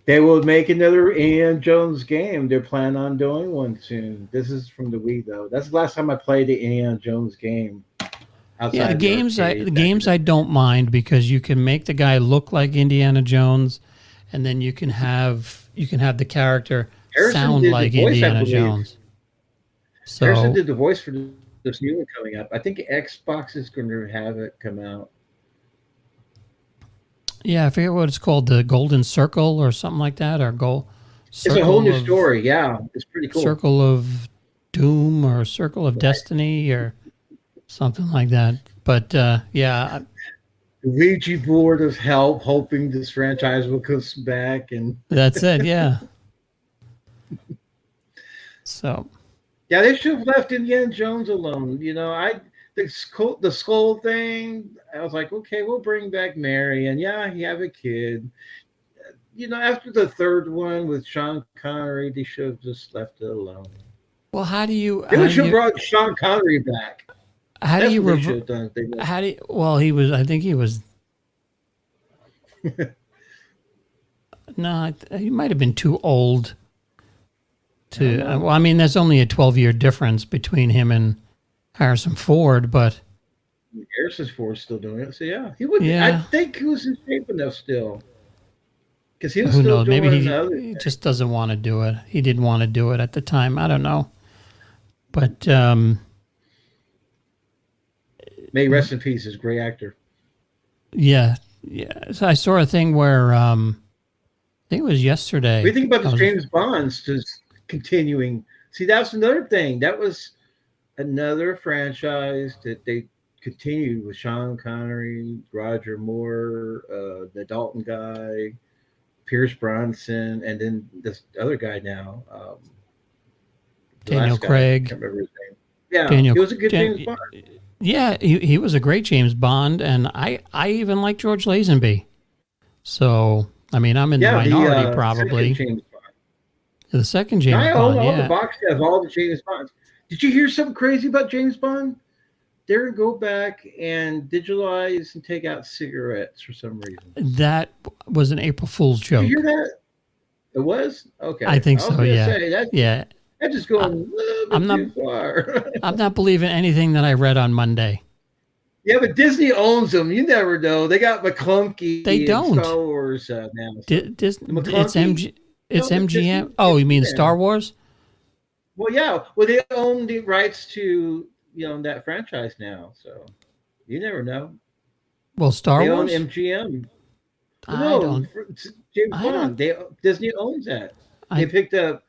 They will make another Indiana Jones game. They're planning on doing one soon. This is from the Wii, though. That's the last time I played the Indiana Jones game. Yeah, the games I don't mind because you can make the guy look like Indiana Jones, and then you can have the character sound like Indiana Jones. So Harrison did the voice for this new one coming up. I think Xbox is going to have it come out. Yeah, I forget what it's called, the Golden Circle or something like that, or It's a whole new story. Yeah, it's pretty cool. Circle of Doom or Circle of Destiny or something like that. But yeah, The Ouija board of help, hoping this franchise will come back. And that's it. Yeah. So yeah, they should have left Indiana Jones alone. The skull thing. I was like, okay, we'll bring back Mary, and yeah, he have a kid. After the third one with Sean Connery, they should have just left it alone. well, how do you They should have brought Sean Connery back. how do That's you what they should have done. how do you, well he was I think he was no he might have been too old to well I mean there's only a 12-year difference between him and Harrison Ford, but Harrison Ford's still doing it, so yeah, he would. Yeah. I think he was in shape enough still, because he was who still knows, doing maybe the other. he just doesn't want to do it. He didn't want to do it at the time. I don't know. But May rest in peace, his great actor. yeah. So I saw a thing where I think it was yesterday. What do you think about the James Bonds just continuing? See, that's another thing. That was another franchise that they continued with Sean Connery, Roger Moore, the Dalton guy, Pierce Bronson, and then this other guy now, Daniel last guy, Craig. I can't remember his name. Yeah, Daniel, he was a good James Bond. Yeah, he was a great James Bond, and I even like George Lazenby. So I mean, I'm in the minority probably. James Bond. The second James I Bond, own all yeah. the box set of all the James Bonds. Did you hear something crazy about James Bond? They're going to go back and digitalize and take out cigarettes for some reason. That was an April Fool's joke. Did you hear that? It was? Okay. I think so, yeah. Yeah. That's just going a little bit too far. I'm not believing anything that I read on Monday. Yeah, but Disney owns them. You never know. They got McClunky. They don't. And Star Wars now. So. It's MGM. Oh, you mean Star Wars? Well, yeah. Well, they own the rights to that franchise now. So you never know. Well, Star Wars. Wars. They own MGM. James Bond. Disney owns that. They picked up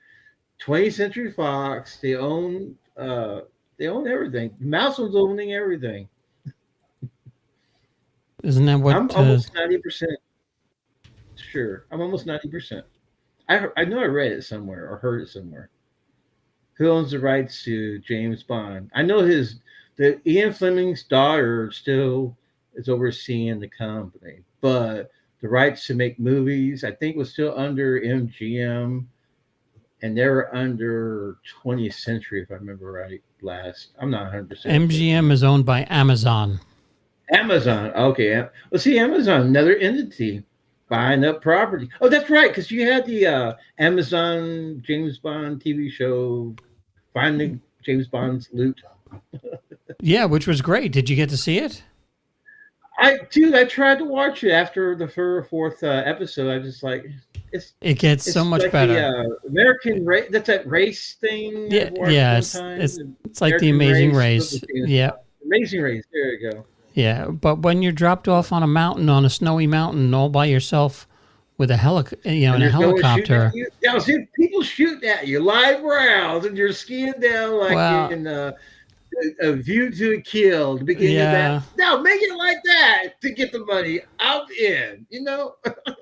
20th Century Fox. They own everything. Mouse was owning everything. Isn't that what? I'm almost 90% sure. I'm almost 90%. I know I read it somewhere or heard it somewhere. Who owns the rights to James Bond? I know the Ian Fleming's daughter still is overseeing the company, but the rights to make movies, I think, was still under MGM, and they were under 20th Century, if I remember right. I'm not 100%. MGM is owned by Amazon. Amazon, okay. Well, see, Amazon, another entity buying up property. Oh, that's right, because you had the Amazon James Bond TV show, Finding James Bond's Loot. Yeah, which was great. Did you get to see it? I tried to watch it after the fourth episode. I just like it gets so much like better. The American race. That's that race thing. Yeah. It's like the Amazing Race. Yeah, Amazing Race. There you go. Yeah, but when you're dropped off on a mountain, on a snowy mountain, all by yourself with a in a helicopter. Yeah, see, people shoot at you live rounds, and you're skiing down like in a View to a Kill. The beginning of that. Now make it like that to get the money out in.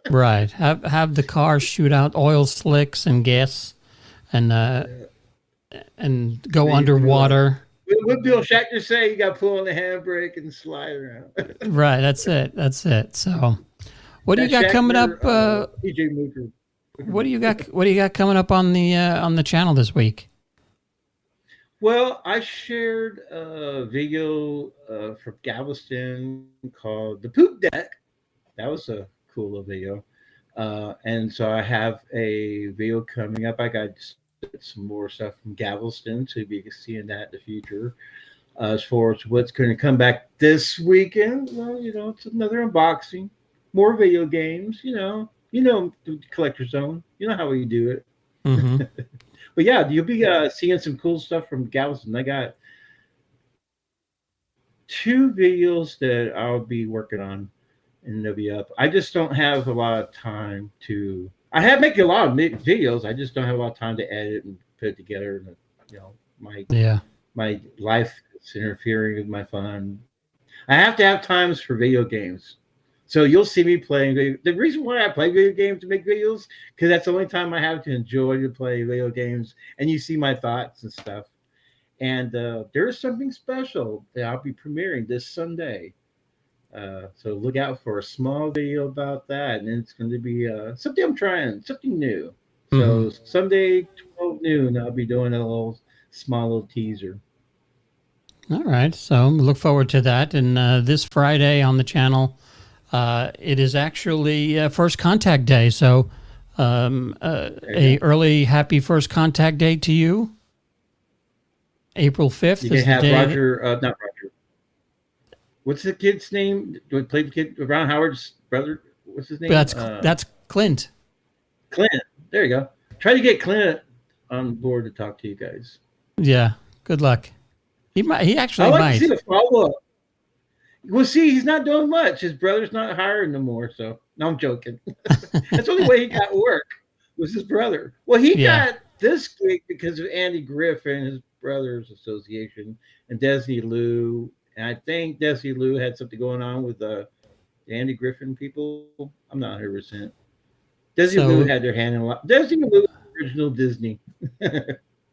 Right. Have the car shoot out oil slicks and gas, and go underwater. What Bill Shatner say? You got to pull on the handbrake and slide around. Right. That's it. So, what do you got coming up? PJ Mooker. What do you got coming up on the channel this week? Well, I shared a video from Galveston called "The Poop Deck." That was a cool little video, and so I have a video coming up. I got some more stuff from Galveston, so you'll be seeing that in the future. As far as what's going to come back this weekend, well, it's another unboxing, more video games. The Collector Zone. You know how we do it. Mm-hmm. But yeah, you'll be seeing some cool stuff from Galveston. I got 2 videos that I'll be working on, and they'll be up. I just don't have a lot of time to. I have making a lot of videos. I just don't have a lot of time to edit and put it together and Yeah. my life is interfering with my fun. I have to have times for video games. So you'll see me playing the reason why I play video games to make videos, because that's the only time I have to enjoy to play video games, and you see my thoughts and stuff. And there is something special that I'll be premiering this Sunday. So look out for a small video about that, and it's going to be something I'm trying, something new. Hmm. So Sunday, 12 noon, I'll be doing a small little teaser. All right. So look forward to that. And this Friday on the channel, it is actually First Contact Day. So There you a go. early happy First Contact Day to you. April You 5th can is the have day. Roger, not Roger. What's the kid's name? Do we play the kid? Ron Howard's brother. What's his name? That's Clint. Clint. There you go. Try to get Clint on board to talk to you guys. Yeah. Good luck. He I actually like to see might. the follow up. Well, see, he's not doing much. His brother's not hiring no more. So, no, I'm joking. That's the only way he got work was his brother. Well, he Yeah. got this gig because of Andy Griffin, his brothers association, and Desi Lou. And I think Desi Lou had something going on with the Andy Griffin people. I'm not 100%. Desi Lou So had their hand in a lot. Desi Lou is original Disney.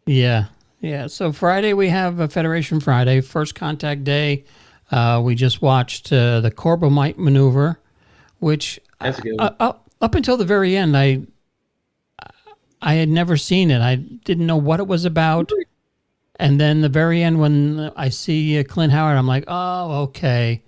yeah. Yeah. So Friday we have a Federation Friday, First Contact Day. We just watched the Corbomite maneuver, which That's a good one. up until the very end, I had never seen it. I didn't know what it was about. And then the very end, when I see Clint Howard, I'm like, oh, okay.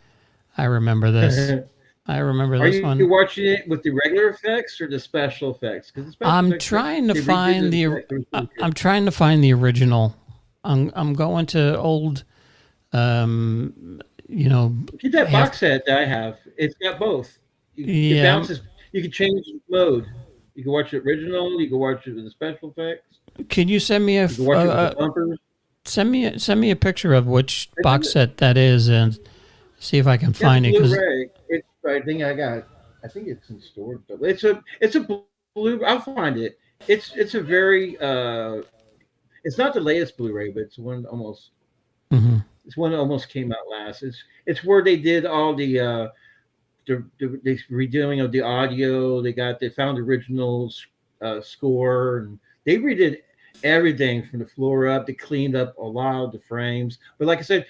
I remember this. I remember Are this you one. watching it with the regular effects or the special effects? Because the special I'm effects, trying to they redid find the the. effects. It was really good. I'm trying to find the original. I'm going to old, you know, Get that half. box set that I have. It's got both. It Yeah. bounces. You can change mode. You can watch the original. You can watch it with the special effects. Can you send me a You can watch it with the bumpers. send me a picture of which I box do. set that is and see if I can Yeah, it's a find it? Because Blu-ray. It's. I think I got. I think it's in storage, but it's a blue. I'll find it. It's a very. It's not the latest Blu-ray, but it's one that almost came out last. It's where they did all the redoing of the audio. They found the original score, and they redid everything from the floor up. They cleaned up a lot of the frames. But like I said,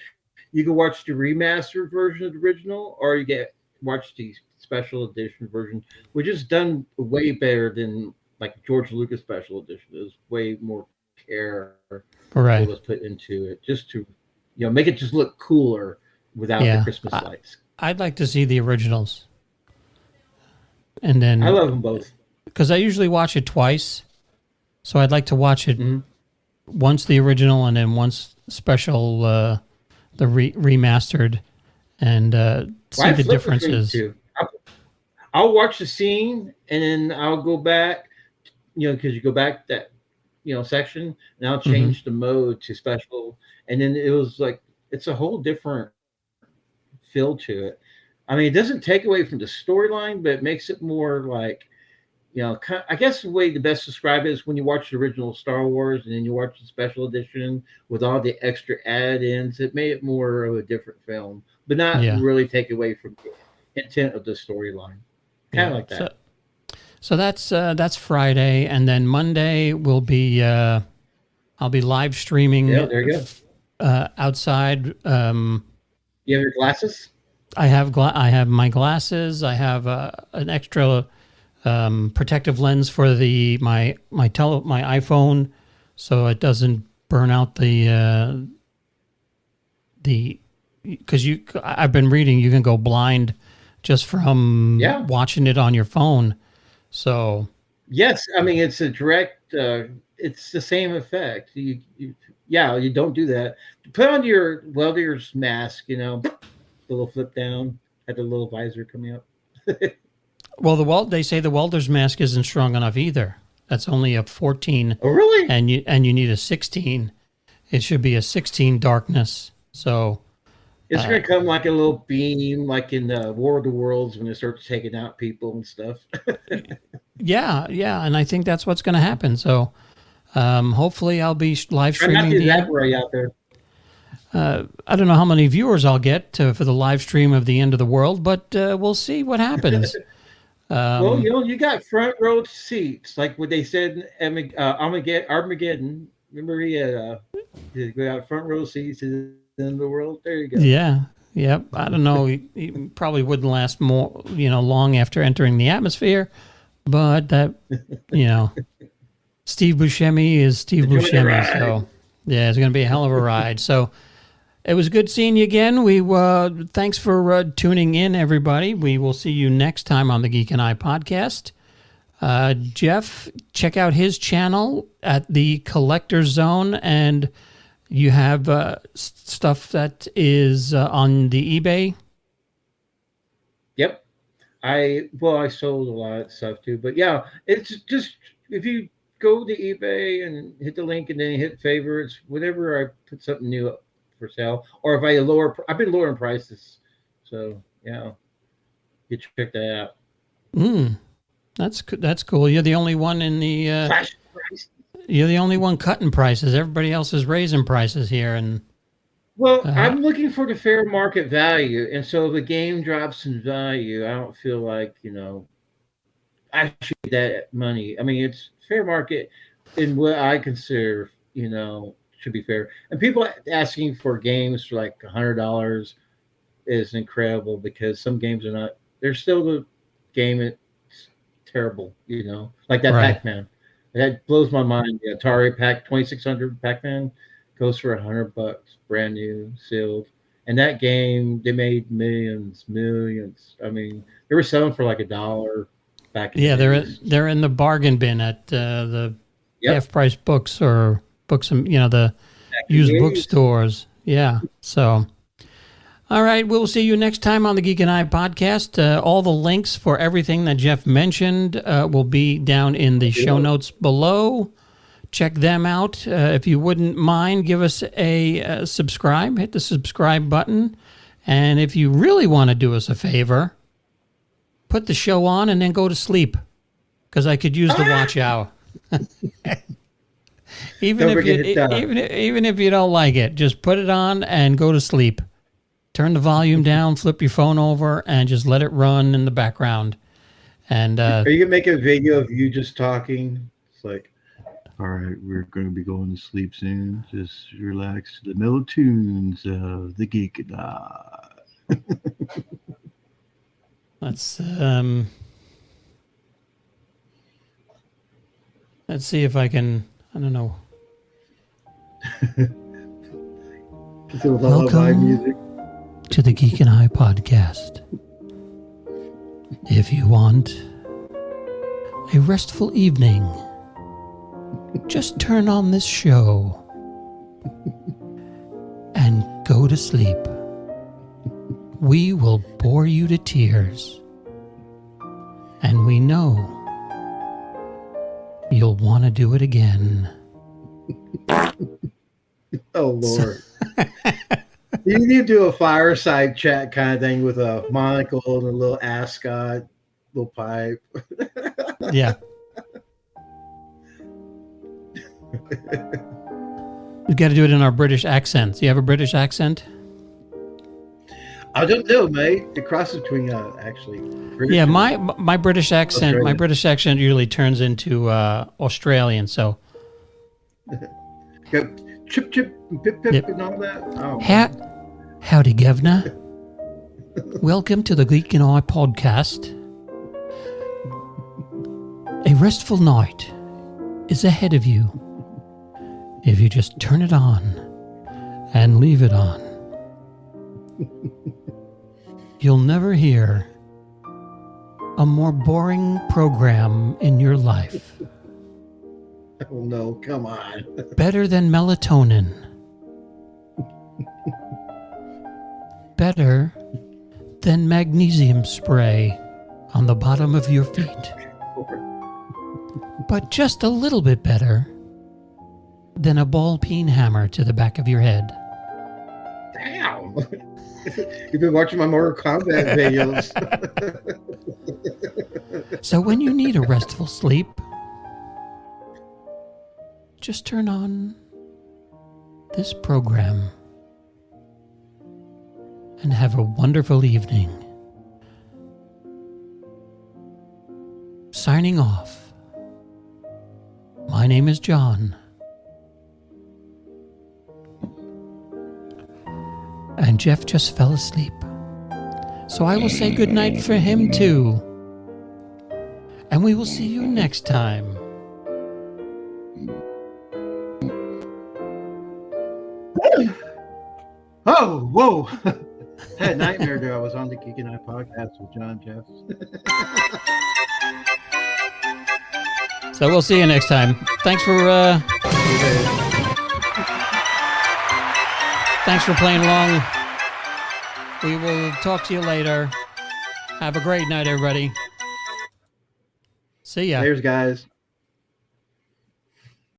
you can watch the remastered version of the original, or you get watch the special edition version, which is done way better than like George Lucas special edition. There's way more care that was right, put into it just to make it just look cooler without the yeah, Christmas lights. I'd like to see the originals, and I love them then both. because I usually watch it twice, so I'd like to watch it Hmm. once the original and then once special, the remastered, and Well, see I the flip between the differences. two. I'll watch the scene and then I'll go back, because you go back that section, and I'll Hmm. change the mode to special, and then it was like it's a whole different feel to it. I mean, it doesn't take away from the storyline, but it makes it more like I guess the way to best describe it is when you watch the original Star Wars and then you watch the special edition with all the extra add-ins. It made it more of a different film, but not Yeah, really take away from the intent of the storyline. Kind of yeah. like that. So that's Friday, and then Monday will be I'll be live Yeah, streaming there you go. outside. You have your glasses. I have my glasses. I have an extra protective lens for my iPhone, so it doesn't burn out the because I've been reading you can go blind just from Yeah. watching it on your phone. So Yes, I mean it's a direct. It's the same effect. Yeah, you don't do that. Put on your welder's mask. The little flip down, had the little visor coming up. well, they say the welder's mask isn't strong enough either. That's only a 14, Oh, really? and you need a 16. It should be a 16 darkness. So It's gonna come like a little beam, like in War of the Worlds when it starts taking out people and stuff. yeah, and I think that's what's going to happen. So Hopefully, I'll be live Try not streaming to the zap end. right out there. I don't know how many viewers I'll get for the live stream of the end of the world, but we'll see what happens. Well, you got front row seats, like what they said in Armageddon. Remember, he got front row seats to the end of the world. There you go. Yeah. Yep. I don't know. He probably wouldn't last more, long after entering the atmosphere, but that, Steve Buscemi is Steve Enjoy the Buscemi. ride. So, yeah, it's going to be a hell of a ride. So, it was good seeing you again. Thanks for tuning in, everybody. We will see you next time on the Geek and I podcast. Jeff, check out his channel at the Collector Zone, and you have stuff that is on the eBay. Yep. I sold a lot of stuff too, but yeah, it's just if you go to eBay and hit the link and then hit favorites, whenever I put something new up for sale, or if I've been lowering prices, so yeah, you check that out. That's cool. You're the only one in the. Flash price. You're the only one cutting prices. Everybody else is raising prices here, and Well, I'm looking for the fair market value, and so if a game drops in value, I don't feel like I should get that money. I mean, it's fair market in what I consider should be fair. And people asking for games for like $100 is incredible because some games are not. They're still the game. It's terrible, like that Right. Pac-Man. That blows my mind. The Atari 2600 Pac-Man goes for $100, brand new, sealed. And that game, they made millions. I mean, they were selling for like $1 back in the days. they're in the bargain bin at the Yep. half price books or books, the used bookstores. Yeah. So, all right, we'll see you next time on the Geek and I podcast. All the links for everything that Jeff mentioned will be down in the show notes below. Check them out. If you wouldn't mind, give us a subscribe. Hit the subscribe button. And if you really want to do us a favor, put the show on and then go to sleep, because I could use the watch hour. even if you don't like it, just put it on and go to sleep. Turn the volume down, flip your phone over, and just let it run in the background. And are you gonna make a video of you just talking? It's like, all right, we're going to be going to sleep soon. Just relax to the mellow tunes of the Geek and I. let's see if I can. I don't know. Welcome music to the Geek and I podcast. If you want a restful evening, just turn on this show and go to sleep. We will bore you to tears, and we know you'll want to do it again. Oh, Lord. You need to do a fireside chat kind of thing with a monocle and a little ascot, little pipe. Yeah. We've got to do it in our British accent. Do you have a British accent? I don't know, mate. The cross between actually. British Yeah, my British accent. Australian. My British accent usually turns into Australian. So, Go chip chip and pip pip Yep. and all that. Oh, howdy, Governor. Welcome to the Geek and I podcast. A restful night is ahead of you if you just turn it on and leave it on. You'll never hear a more boring program in your life. oh no! Come on. Better than melatonin. Better than magnesium spray on the bottom of your feet. But just a little bit better than a ball-peen hammer to the back of your head. Damn. You've been watching my Mortal Kombat videos. So when you need a restful sleep, just turn on this program and have a wonderful evening. Signing off. My name is John. And Jeff just fell asleep. So I will say goodnight for him too. And we will see you next time. Oh, whoa. I had a nightmare there. I was on the Geek and I podcast with John Jeff. So we'll see you next time. Thanks for playing along. We will talk to you later. Have a great night, everybody. See ya. There's guys.